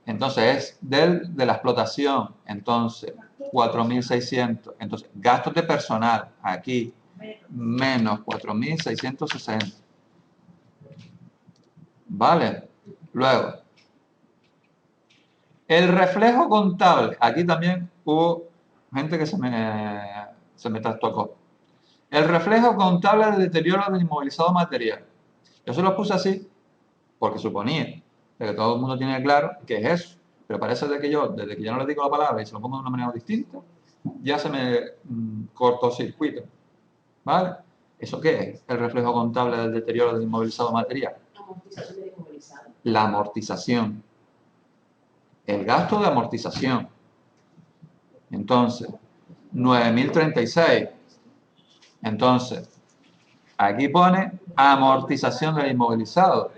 Entonces, es de la explotación. Entonces, 4.600. Entonces, gastos de personal, aquí, menos 4.660. ¿Vale? Luego, el reflejo contable. Aquí también hubo gente que se me trastocó. El reflejo contable del deterioro del inmovilizado material. Yo se lo puse así porque suponía de que todo el mundo tiene claro qué es eso. Pero parece de que yo, desde que ya no le digo la palabra y se lo pongo de una manera distinta, ya se me cortocircuita. ¿Vale? ¿Eso qué es? El reflejo contable del deterioro del inmovilizado material. Amortización del inmovilizado. La amortización. El gasto de amortización. Entonces, 9.036. Entonces, aquí pone amortización del inmovilizado.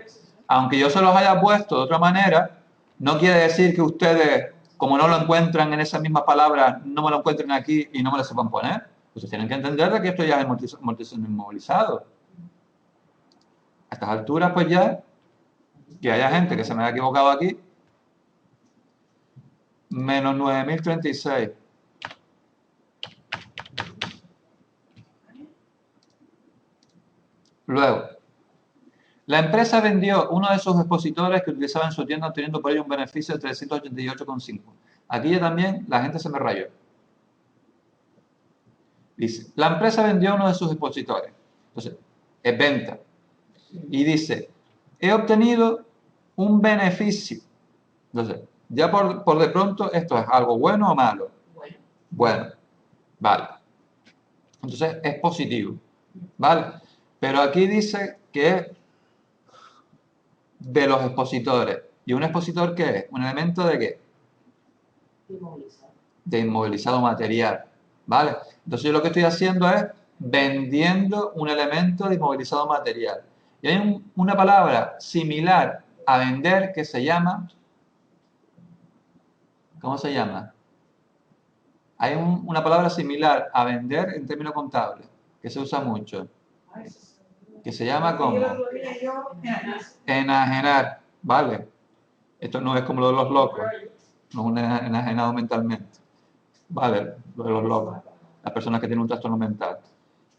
Aunque yo se los haya puesto de otra manera, no quiere decir que ustedes, como no lo encuentran en esa misma palabra, no me lo encuentren aquí y no me lo sepan poner. Pues tienen que entender de que esto ya es amortización del inmovilizado. A estas alturas, pues ya, que haya gente que se me haya equivocado aquí, menos 9.036. Luego, la empresa vendió uno de sus expositores que utilizaba en su tienda obteniendo por ello un beneficio de 388,5. Aquí ya también la gente se me rayó. Dice, la empresa vendió uno de sus expositores. Entonces, es venta. Y dice, he obtenido un beneficio. Entonces, ya por de pronto, ¿esto es algo bueno o malo? Bueno, Bueno, vale. Entonces, es positivo. ¿Vale? Pero aquí dice que es de los expositores. ¿Y un expositor qué es? ¿Un elemento de qué? inmovilizado. De inmovilizado material. ¿Vale? Entonces yo lo que estoy haciendo es vendiendo un elemento de inmovilizado material. Y hay una palabra similar a vender que se llama... ¿Cómo se llama? Hay una palabra similar a vender en términos contables que se usa mucho. Que se llama como enajenar. ¿Vale? Esto no es como lo de los locos. No es un enajenado mentalmente. ¿Vale? Lo de los locos. Las personas que tienen un trastorno mental.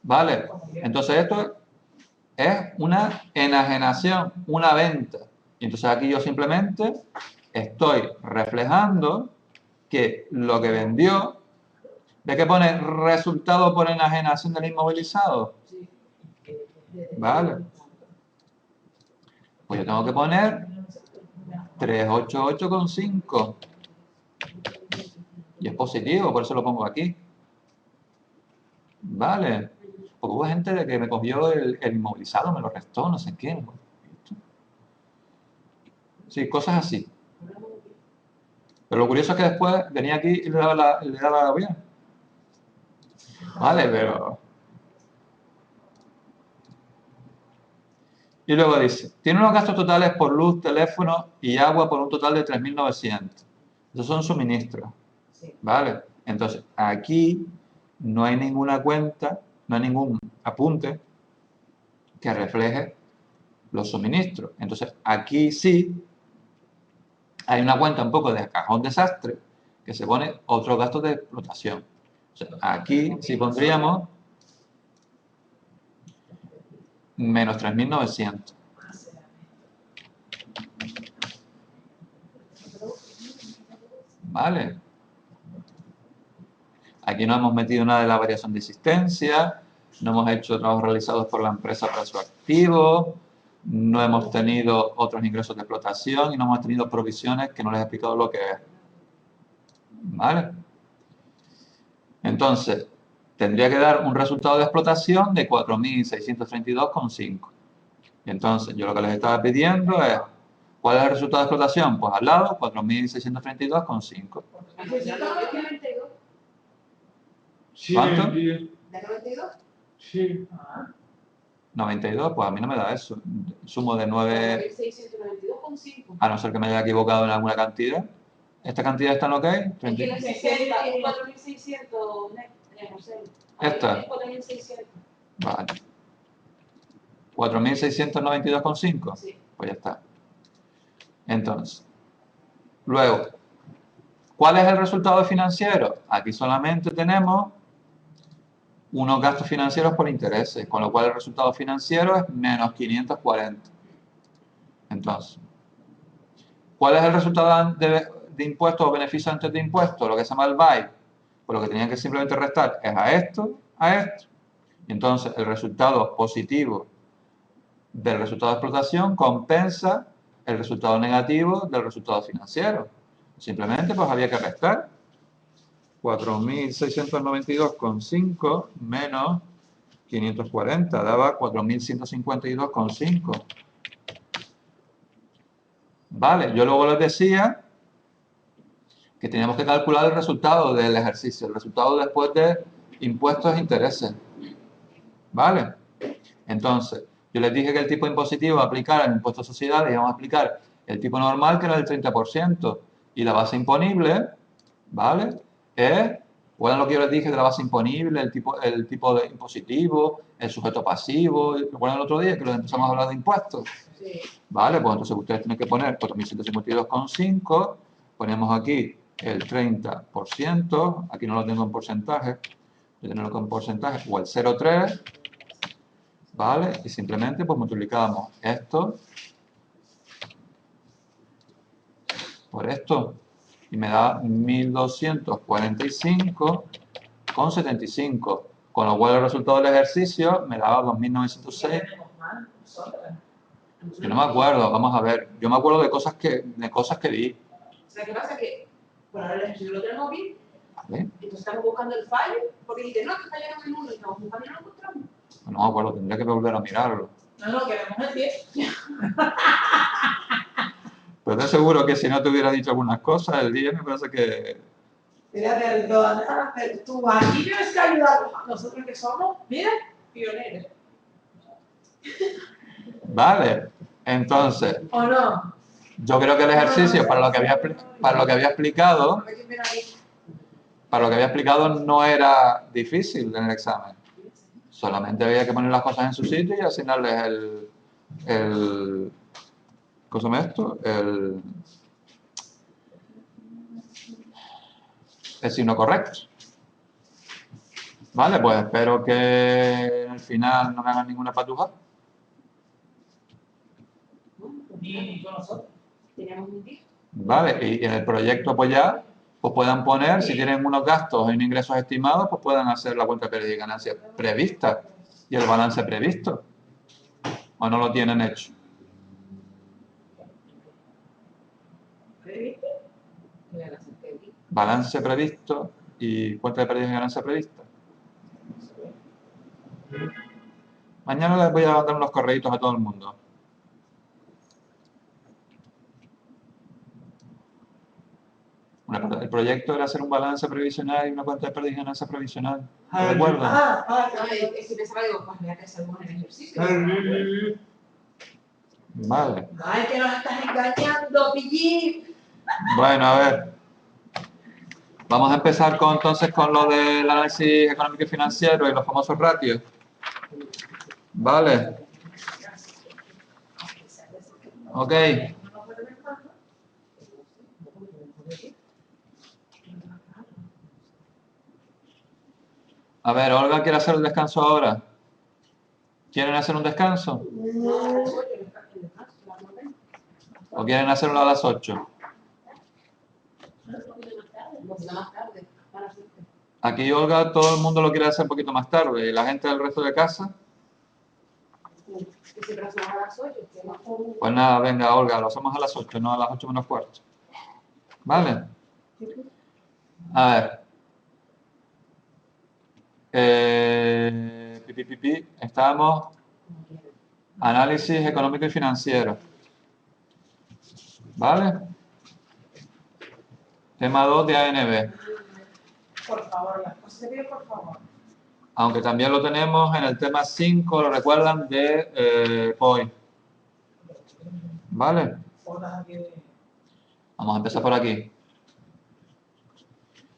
¿Vale? Entonces esto es una enajenación, una venta. Y Y entonces aquí yo simplemente estoy reflejando que lo que vendió, ¿de qué pone resultado por enajenación del inmovilizado? Vale. Pues yo tengo que poner 388,5. Y es positivo, por eso lo pongo aquí. Vale. Porque hubo gente de que me cogió el inmovilizado, me lo restó, no sé qué. Sí, cosas así. Pero lo curioso es que después venía aquí y le daba bien. Vale, pero... Y luego dice, tiene unos gastos totales por luz, teléfono y agua por un total de 3.900. Esos son suministros. Vale. Entonces, aquí no hay ninguna cuenta, no hay ningún apunte que refleje los suministros. Entonces, aquí sí hay una cuenta un poco de cajón desastre que se pone otros gastos de explotación. O sea, aquí sí pondríamos menos 3.900. Vale. Aquí no hemos metido nada de la variación de existencia, no hemos hecho trabajos realizados por la empresa para su activo, no hemos tenido otros ingresos de explotación y no hemos tenido provisiones que no les he explicado lo que es. ¿Vale? Entonces, tendría que dar un resultado de explotación de 4.632,5. Y entonces, yo lo que les estaba pidiendo es, ¿cuál es el resultado de explotación? Pues al lado, 4.632,5. Sí, ¿Cuánto? sí, ¿De 92? sí. 92, pues a mí no me da eso. Sumo de 9, 4.692,5. a no ser que me haya equivocado en alguna cantidad. ¿Esta cantidad está en lo que hay? Es que la 60 es 4.600, José. Esta. Es 4.600. Vale. 4.692,5. Sí. Pues ya está. Entonces, luego, ¿cuál es el resultado financiero? Aquí solamente tenemos unos gastos financieros por intereses, con lo cual el resultado financiero es menos 540. Entonces, ¿cuál es el resultado de impuestos o beneficio antes de impuestos? Lo que se llama el BAI. Pues lo que tenían que simplemente restar es a esto, a esto. Y entonces el resultado positivo del resultado de explotación compensa el resultado negativo del resultado financiero. Simplemente pues había que restar 4.692,5 menos 540, daba 4.152,5. Vale, yo luego les decía que teníamos que calcular el resultado del ejercicio, el resultado después de impuestos e intereses. ¿Vale? Entonces, yo les dije que el tipo impositivo a aplicar al impuesto de sociedades íbamos a aplicar el tipo normal, que era el 30%, y la base imponible, ¿vale? ¿Cuál es lo que yo les dije de la base imponible, el tipo de impositivo, el sujeto pasivo? ¿Recuerdan el otro día que empezamos a hablar de impuestos? Sí. Vale, pues entonces ustedes tienen que poner 4.152,5, ponemos aquí el 30%, aquí no lo tengo en porcentaje, voy a tenerlo en porcentaje, o el 0,3, ¿vale? Y simplemente pues multiplicamos esto por esto y me da 1.245,75, con lo cual el resultado del ejercicio me daba 2.906. Yo no me acuerdo, vamos a ver, yo me acuerdo de cosas que vi. O sea, ¿qué pasa? Que por ahora el ejercicio lo tenemos bien, ¿Vale? entonces estamos buscando el fallo, porque dicen, no, que fallaron en uno, y estamos buscando y no lo encontramos. No me acuerdo, tendría que volver a mirarlo. No, queremos el 10. Pero estoy seguro que si no te hubiera dicho algunas cosas, el día me parece que... Mira, perdona, pero tú aquí tienes que ayudar a nosotros que somos, mira, pioneros. Vale, entonces, ¿O no? yo creo que el ejercicio, para lo que había explicado, A ver quién viene aquí. para lo que había explicado no era difícil en el examen. Solamente había que poner las cosas en su sitio y asignarles ¿cómo se llama esto? El signo correcto. Vale, pues espero que al final no me hagan ninguna patuja. Ni con nosotros. Teníamos un día. ¿Vale? Y en el proyecto pues ya, pues puedan poner, si tienen unos gastos y unos ingresos estimados, pues puedan hacer la cuenta de pérdidas y ganancias prevista y el balance previsto. ¿O no lo tienen hecho? ¿Previste? Balance previsto y cuenta de pérdidas y ganancias prevista. Mañana les voy a mandar unos correitos a todo el mundo. El proyecto era hacer un balance previsional y una cuenta de pérdidas y ganancias previsional. ¿Lo recuerdan? No, es que pensaba, digo, pues voy a hacer algún ejercicio. Vale. Ay, que nos estás engañando, Pillín. Bueno, a ver. Vamos a empezar entonces con lo del análisis económico y financiero y los famosos ratios. Vale. Ok. A ver, Olga quiere hacer el descanso ahora. ¿Quieren hacer un descanso? ¿O quieren hacerlo a las 8? Más tarde. Aquí Olga, todo el mundo lo quiere hacer un poquito más tarde. ¿Y la gente del resto de casa? Que siempre hacemos a las 8. Pues nada, venga Olga, lo hacemos a las 8, no a las 8 menos cuarto. ¿Vale? A ver. Estábamos análisis económico y financiero. ¿Vale? Tema 2 de ANB. Por favor, las cosas se piden, por favor. Aunque también lo tenemos en el tema 5, lo recuerdan, de POI. ¿Vale? Vamos a empezar por aquí.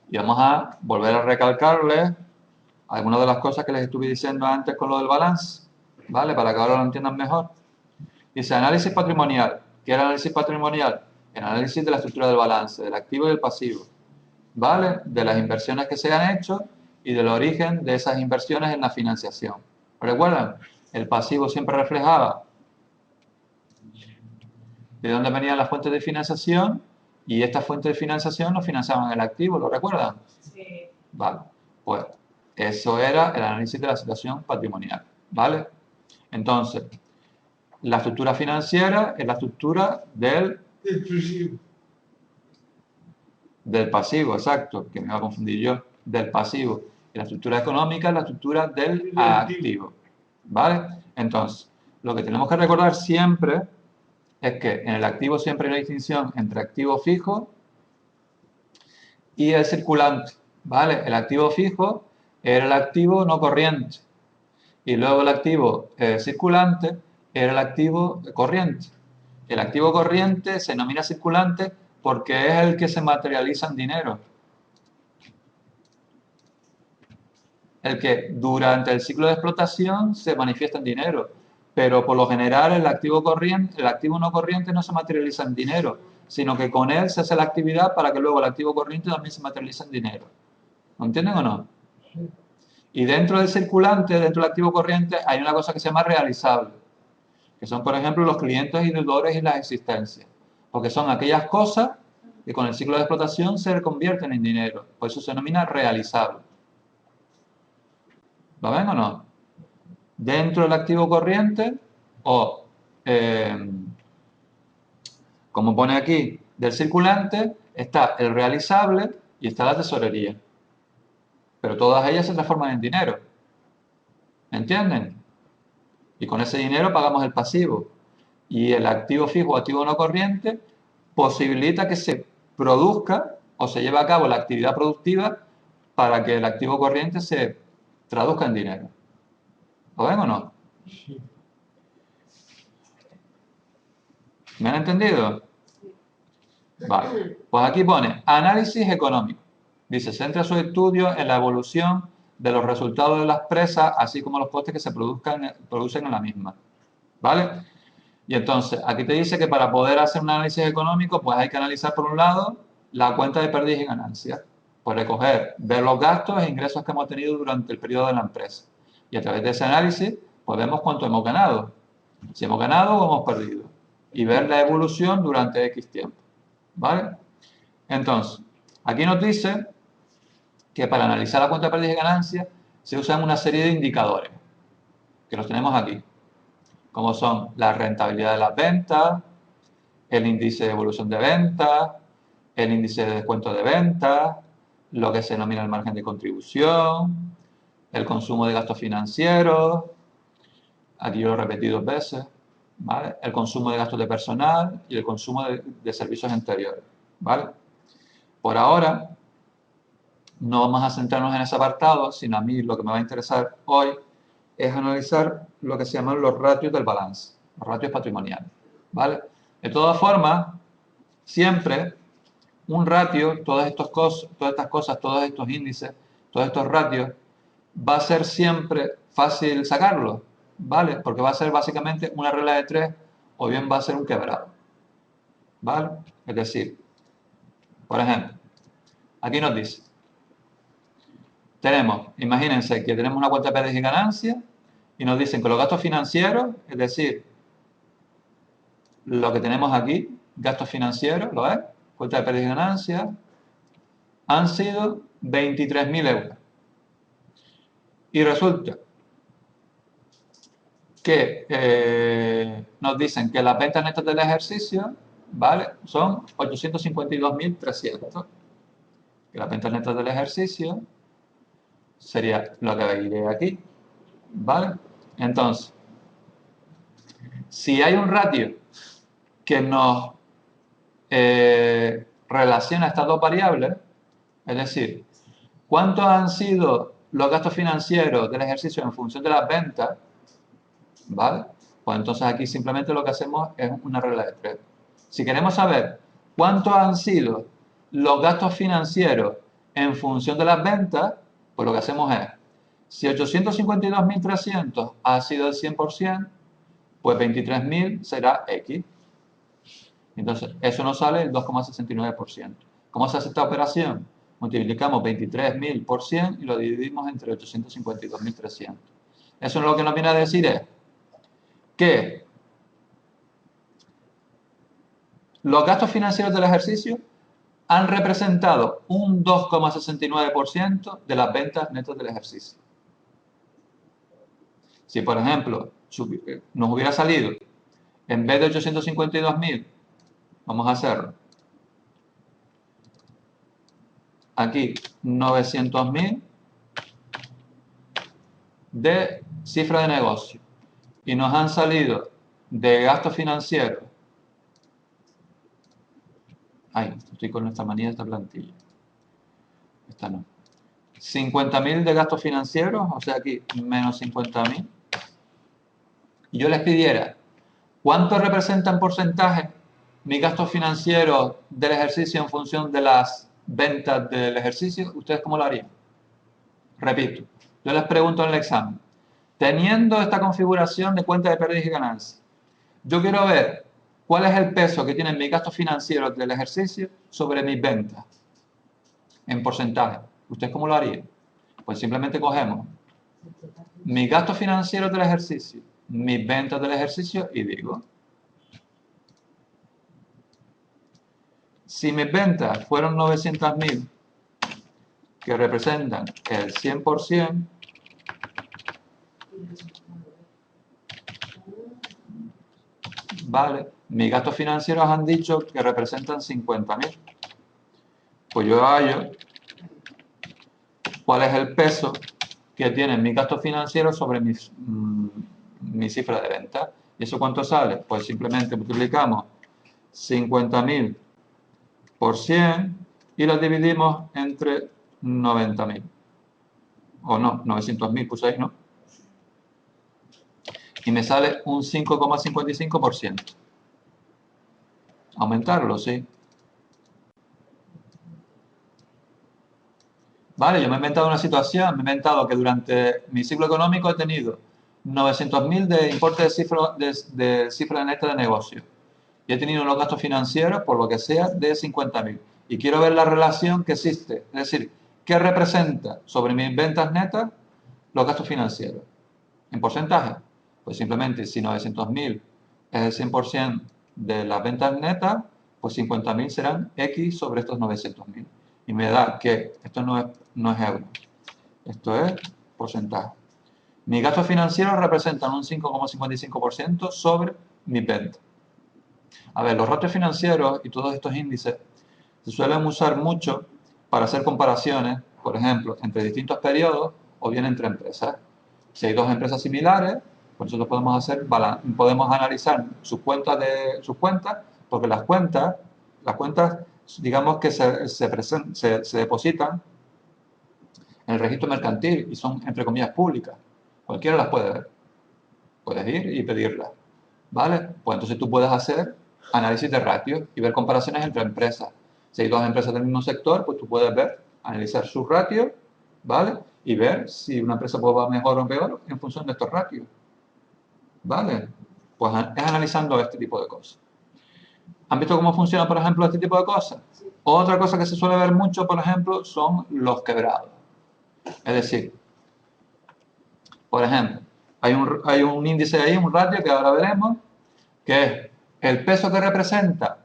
Y vamos a volver a recalcarles algunas de las cosas que les estuve diciendo antes con lo del balance, ¿vale? Para que ahora lo entiendan mejor. Dice análisis patrimonial. ¿Qué era el análisis patrimonial? El análisis de la estructura del balance, del activo y del pasivo, ¿vale? De las inversiones que se han hecho y del origen de esas inversiones en la financiación. ¿Recuerdan? El pasivo siempre reflejaba de dónde venían las fuentes de financiación y estas fuentes de financiación no financiaban el activo, ¿lo recuerdan? Sí. Vale, pues eso era el análisis de la situación patrimonial, ¿vale? Entonces, la estructura financiera es la estructura del pasivo, exacto, que me iba a confundir yo, del pasivo. Y la estructura económica es la estructura del activo, ¿vale? Entonces, lo que tenemos que recordar siempre es que en el activo siempre hay una distinción entre activo fijo y el circulante, ¿vale? El activo fijo era el activo no corriente y luego el activo circulante era el activo corriente. El activo corriente se denomina circulante porque es el que se materializa en dinero. El que durante el ciclo de explotación se manifiesta en dinero, pero por lo general el activo no corriente no se materializa en dinero, sino que con él se hace la actividad para que luego el activo corriente también se materialice en dinero. ¿Lo entienden o no? Y dentro del circulante, dentro del activo corriente, hay una cosa que se llama realizable, que son, por ejemplo, los clientes y deudores y las existencias, porque son aquellas cosas que con el ciclo de explotación se convierten en dinero, por eso se denomina realizable. ¿Lo ven o no? Dentro del activo corriente o, como pone aquí, del circulante está el realizable y está la tesorería. Pero todas ellas se transforman en dinero. ¿Entienden? Y con ese dinero pagamos el pasivo. Y el activo fijo o activo no corriente posibilita que se produzca o se lleve a cabo la actividad productiva para que el activo corriente se traduzca en dinero. ¿Lo ven o no? ¿Me han entendido? Vale. Pues aquí pone análisis económico. Dice, centra su estudio en la evolución de los resultados de las presas, así como los costes que se producen en la misma. ¿Vale? Y entonces, aquí te dice que para poder hacer un análisis económico, pues hay que analizar por un lado la cuenta de pérdidas y ganancias. Pues recoger, ver los gastos e ingresos que hemos tenido durante el periodo de la empresa. Y a través de ese análisis, pues vemos cuánto hemos ganado. Si hemos ganado o hemos perdido. y ver la evolución durante X tiempo, ¿vale? Entonces, aquí nos dice que para analizar la cuenta de pérdidas y ganancias se usan una serie de indicadores, que los tenemos aquí, como son la rentabilidad de las ventas, el índice de evolución de ventas, el índice de descuento de ventas, lo que se denomina el margen de contribución, el consumo de gastos financieros, aquí yo lo repetí 2 veces, ¿vale? El consumo de gastos de personal y el consumo de servicios exteriores, ¿vale? Por ahora, no vamos a centrarnos en ese apartado, sino a mí lo que me va a interesar hoy es analizar lo que se llaman los ratios del balance, los ratios patrimoniales, ¿vale? De todas formas, siempre un ratio, todas estas cosas, todos estos índices, todos estos ratios, va a ser siempre fácil sacarlos, ¿vale? Porque va a ser básicamente una regla de 3 o bien va a ser un quebrado, ¿vale? Es decir, por ejemplo, aquí nos dice, imagínense que tenemos una cuenta de pérdidas y ganancias y nos dicen que los gastos financieros, es decir, lo que tenemos aquí, gastos financieros, ¿lo ves? Cuenta de pérdidas y ganancias, han sido 23.000 euros. Y resulta que nos dicen que las ventas netas del ejercicio, ¿vale? Son 852.300. Que las ventas netas del ejercicio sería lo que veis aquí, ¿vale? Entonces, si hay un ratio que nos relaciona estas dos variables, es decir, ¿cuántos han sido los gastos financieros del ejercicio en función de las ventas? ¿Vale? Pues entonces aquí simplemente lo que hacemos es una regla de 3. Si queremos saber cuántos han sido los gastos financieros en función de las ventas, pues lo que hacemos es, si 852.300 ha sido el 100%, pues 23.000 será X. Entonces, eso nos sale el 2,69%. ¿Cómo se hace esta operación? Multiplicamos 23.000 por 100 y lo dividimos entre 852.300. Eso lo que nos viene a decir es que los gastos financieros del ejercicio han representado un 2,69% de las ventas netas del ejercicio. Si, por ejemplo, nos hubiera salido, en vez de 852.000, vamos a hacerlo, aquí 900.000 de cifra de negocio y nos han salido de gastos financieros, estoy con esta manía de esta plantilla, esta no, 50.000 de gastos financieros, o sea aquí menos 50.000, y yo les pidiera, ¿cuánto representa en porcentaje mis gastos financieros del ejercicio en función de las ventas del ejercicio? ¿Ustedes cómo lo harían? Repito, yo les pregunto en el examen, teniendo esta configuración de cuenta de pérdidas y ganancias, yo quiero ver cuál es el peso que tienen mis gastos financieros del ejercicio sobre mis ventas en porcentaje. ¿Ustedes cómo lo harían? Pues simplemente cogemos mis gastos financieros del ejercicio, mis ventas del ejercicio y digo, si mis ventas fueron 900.000, que representan el 100%, vale, mis gastos financieros han dicho que representan 50.000. Pues yo hallo cuál es el peso que tienen mis gastos financieros sobre mi cifra de venta. ¿Y eso cuánto sale? Pues simplemente multiplicamos 50.000 por 100 y lo dividimos entre 90.000. O no, 900.000 puse ahí, ¿no? Y me sale un 5,55%. Aumentarlo, sí. Vale, yo me he inventado una situación, me he inventado que durante mi ciclo económico he tenido 900.000 de importe de cifra neta de negocio. Y he tenido unos gastos financieros, por lo que sea, de 50.000. Y quiero ver la relación que existe. Es decir, ¿qué representa sobre mis ventas netas los gastos financieros? ¿En porcentaje? Pues simplemente, si 900.000 es el 100% de las ventas netas, pues 50.000 serán X sobre estos 900.000. Y me da que esto no es euro, esto es porcentaje. Mis gastos financieros representan un 5,55% sobre mi venta. A ver, los ratios financieros y todos estos índices se suelen usar mucho para hacer comparaciones, por ejemplo, entre distintos periodos o bien entre empresas. Si hay dos empresas similares, pues nosotros podemos analizar sus cuentas, porque las cuentas, digamos que se depositan en el registro mercantil y son, entre comillas, públicas. Cualquiera las puede ver. Puedes ir y pedirlas. ¿Vale? Pues entonces tú puedes hacer análisis de ratios y ver comparaciones entre empresas. Si hay dos empresas del mismo sector, pues tú puedes ver, analizar sus ratios, ¿vale? Y ver si una empresa pues va mejor o peor en función de estos ratios. ¿Vale? Pues es analizando este tipo de cosas. ¿Han visto cómo funciona, por ejemplo, este tipo de cosas? Otra cosa que se suele ver mucho, por ejemplo, son los quebrados. Es decir, por ejemplo, hay un índice ahí, un ratio que ahora veremos, que es el peso que representa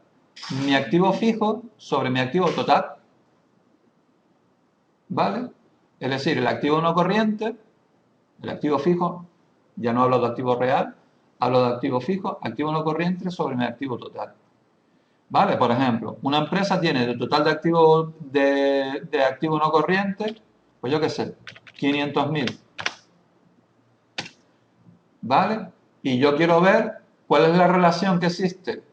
mi activo fijo sobre mi activo total. ¿Vale? Es decir, el activo no corriente, el activo fijo, ya no hablo de activo real, hablo de activo fijo, activo no corriente sobre mi activo total. ¿Vale? Por ejemplo, una empresa tiene el total de activo no corriente, pues yo qué sé, 500.000. ¿Vale? Y yo quiero ver cuál es la relación que existe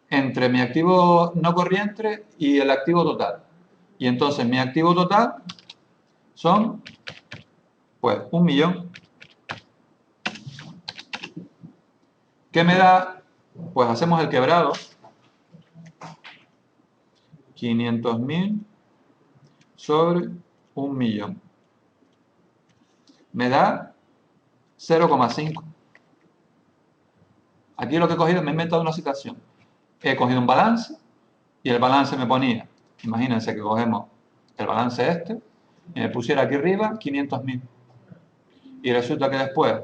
entre mi activo no corriente y el activo total. Y entonces mi activo total son, pues, 1.000.000. ¿Qué me da? Pues hacemos el quebrado. 500.000 sobre 1.000.000. Me da 0,5. Aquí lo que he cogido, me he inventado una situación. He cogido un balance y el balance me ponía, imagínense que cogemos el balance este, y me pusiera aquí arriba 500.000. Y resulta que después,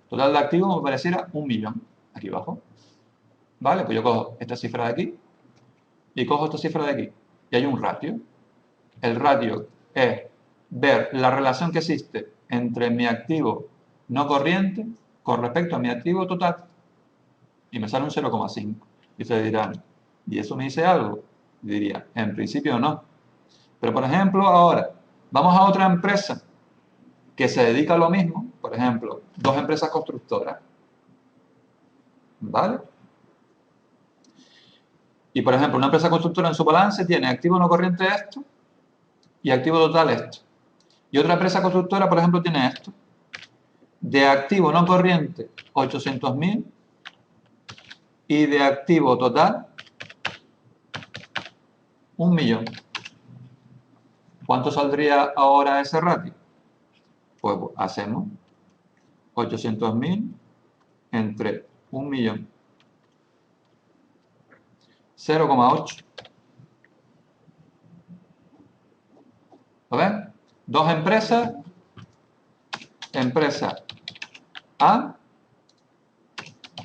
total de activos me pareciera 1.000.000, aquí abajo. ¿Vale? Pues yo cojo esta cifra de aquí y cojo esta cifra de aquí. Y hay un ratio. El ratio es ver la relación que existe entre mi activo no corriente con respecto a mi activo total. Y me sale un 0,5. Y ustedes dirán, ¿y eso me dice algo? Y diría, en principio no. Pero por ejemplo, ahora, vamos a otra empresa que se dedica a lo mismo. Por ejemplo, dos empresas constructoras. ¿Vale? Y por ejemplo, una empresa constructora en su balance tiene activo no corriente esto y activo total esto. Y otra empresa constructora, por ejemplo, tiene esto. De activo no corriente, 800.000 y de activo total, 1.000.000. ¿Cuánto saldría ahora ese ratio? Pues hacemos 800.000 entre 1.000.000. 0,8. ¿Lo ven? Dos empresas, empresa A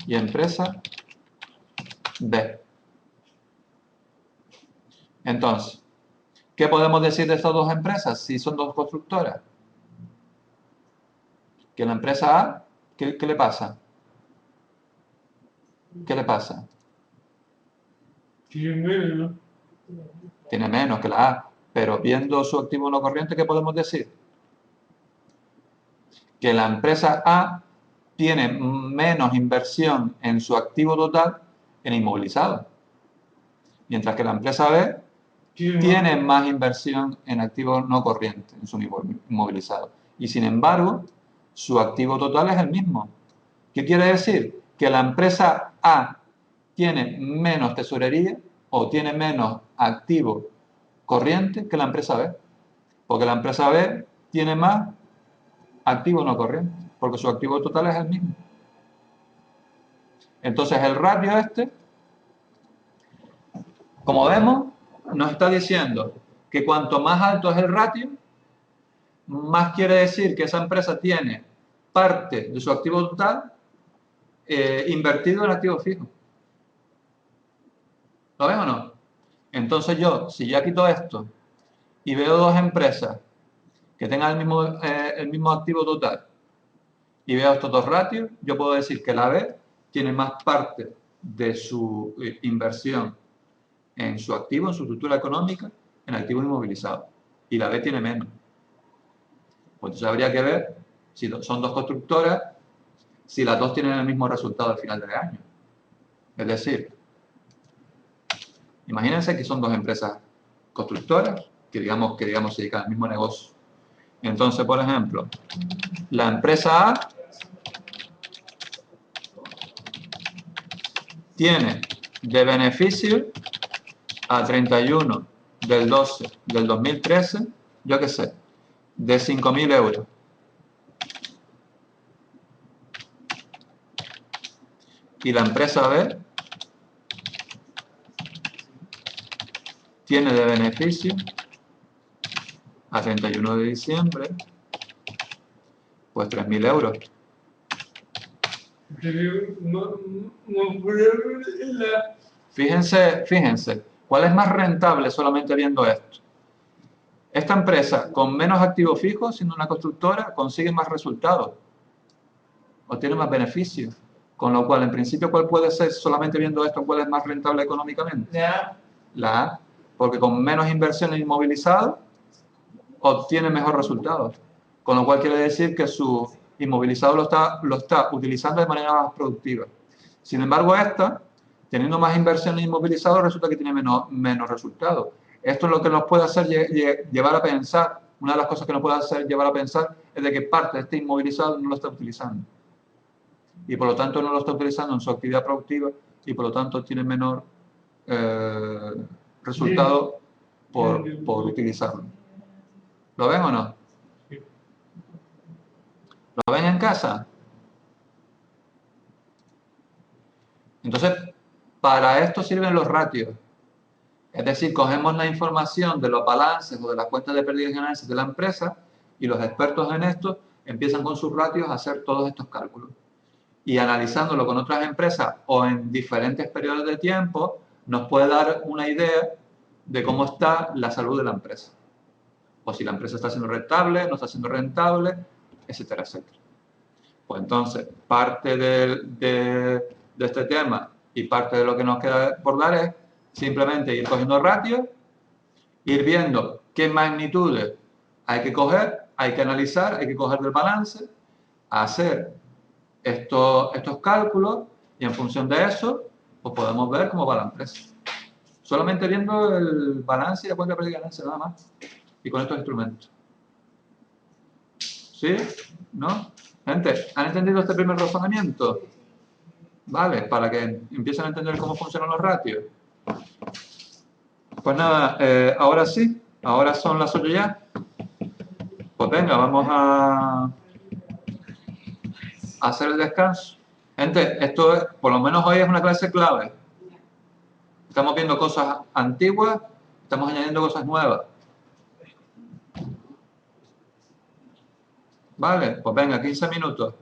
y empresa B. Entonces, ¿qué podemos decir de estas dos empresas si son dos constructoras? Que la empresa A, ¿qué le pasa? ¿Qué le pasa? Tiene menos, ¿no? Tiene menos que la A, pero viendo su activo no corriente, ¿qué podemos decir? Que la empresa A tiene menos inversión en su activo total en inmovilizado, mientras que la empresa B tiene más inversión en activo no corriente, en su inmovilizado. Y sin embargo, su activo total es el mismo. ¿Qué quiere decir? Que la empresa A tiene menos tesorería o tiene menos activo corriente que la empresa B. Porque la empresa B tiene más activo no corriente, porque su activo total es el mismo. Entonces el ratio este, como vemos, nos está diciendo que cuanto más alto es el ratio, más quiere decir que esa empresa tiene parte de su activo total invertido en activo fijo. ¿Lo ven o no? Entonces yo, si ya quito esto y veo dos empresas que tengan el mismo activo total y veo estos dos ratios, yo puedo decir que la B tiene más parte de su inversión en su activo, en su estructura económica, en activos inmovilizados. Y la B tiene menos. Pues entonces habría que ver si son dos constructoras, si las dos tienen el mismo resultado al final del año. Es decir, imagínense que son dos empresas constructoras que digamos se dedican al mismo negocio. Entonces, por ejemplo, la empresa A tiene de beneficio a 31 del 12 del 2013, yo qué sé, de 5.000 euros. Y la empresa B tiene de beneficio a 31 de diciembre, pues 3.000 euros. Fíjense, ¿cuál es más rentable solamente viendo esto? Esta empresa con menos activos fijos, siendo una constructora, consigue más resultados, obtiene más beneficios. Con lo cual, en principio, ¿cuál puede ser, solamente viendo esto, cuál es más rentable económicamente? La A, porque con menos inversiones inmovilizadas, obtiene mejor resultados. Con lo cual quiere decir que su inmovilizado lo está utilizando de manera más productiva. Sin embargo, esta, teniendo más inversiones inmovilizadas, resulta que tiene menos resultados. Esto es lo que nos puede hacer llevar a pensar, una de las cosas que nos puede hacer llevar a pensar es de que parte de este inmovilizado no lo está utilizando. Y por lo tanto no lo está utilizando en su actividad productiva y por lo tanto tiene menor resultado por utilizarlo. ¿Lo ven o no? ¿Lo ven en casa? Entonces, para esto sirven los ratios. Es decir, cogemos la información de los balances o de las cuentas de pérdidas y ganancias de la empresa y los expertos en esto empiezan con sus ratios a hacer todos estos cálculos. Y analizándolo con otras empresas o en diferentes periodos de tiempo, nos puede dar una idea de cómo está la salud de la empresa. O si la empresa está siendo rentable, no está siendo rentable, etcétera, etcétera. Pues entonces, parte de este tema y parte de lo que nos queda por dar es simplemente ir cogiendo ratios, ir viendo qué magnitudes hay que coger, hay que analizar, hay que coger del balance, hacer estos cálculos y en función de eso, pues podemos ver cómo va la empresa. Solamente viendo el balance y la cuenta de pérdida y ganancia, nada más. Y con estos instrumentos. ¿Sí? ¿No? Gente, ¿han entendido este primer razonamiento? Vale, para que empiecen a entender cómo funcionan los ratios. Pues nada, ahora sí, ahora son las 8 ya. Pues venga, vamos a hacer el descanso. Gente, esto es, por lo menos hoy es una clase clave. Estamos viendo cosas antiguas, estamos añadiendo cosas nuevas. Vale, pues venga, 15 minutos.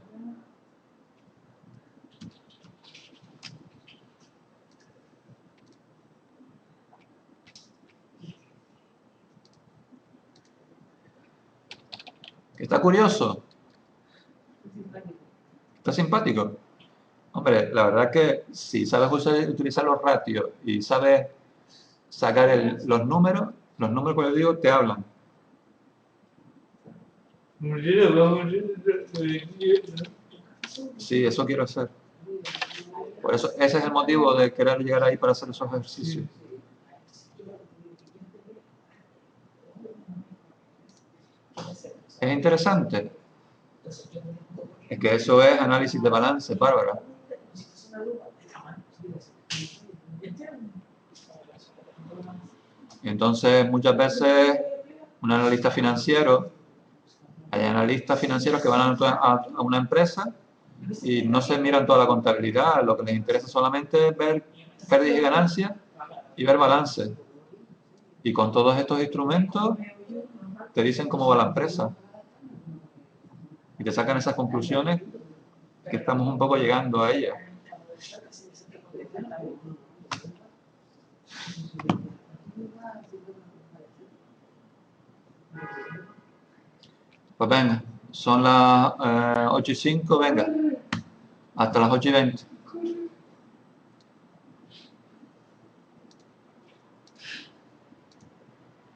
¿Está curioso? ¿Está simpático? Hombre, la verdad que si sabes utilizar los ratios y sabes sacar los números que yo digo te hablan. Sí, eso quiero hacer. Por eso, ese es el motivo de querer llegar ahí para hacer esos ejercicios. Es interesante. Es que eso es análisis de balance, Bárbara. Y entonces, muchas veces, un analista financiero, hay analistas financieros que van a una empresa y no se miran toda la contabilidad, lo que les interesa solamente es ver pérdidas y ganancias y ver balance. Y con todos estos instrumentos te dicen cómo va la empresa. Y te sacan esas conclusiones que estamos un poco llegando a ellas. Pues venga, son las 8:05, venga, hasta las 8:20.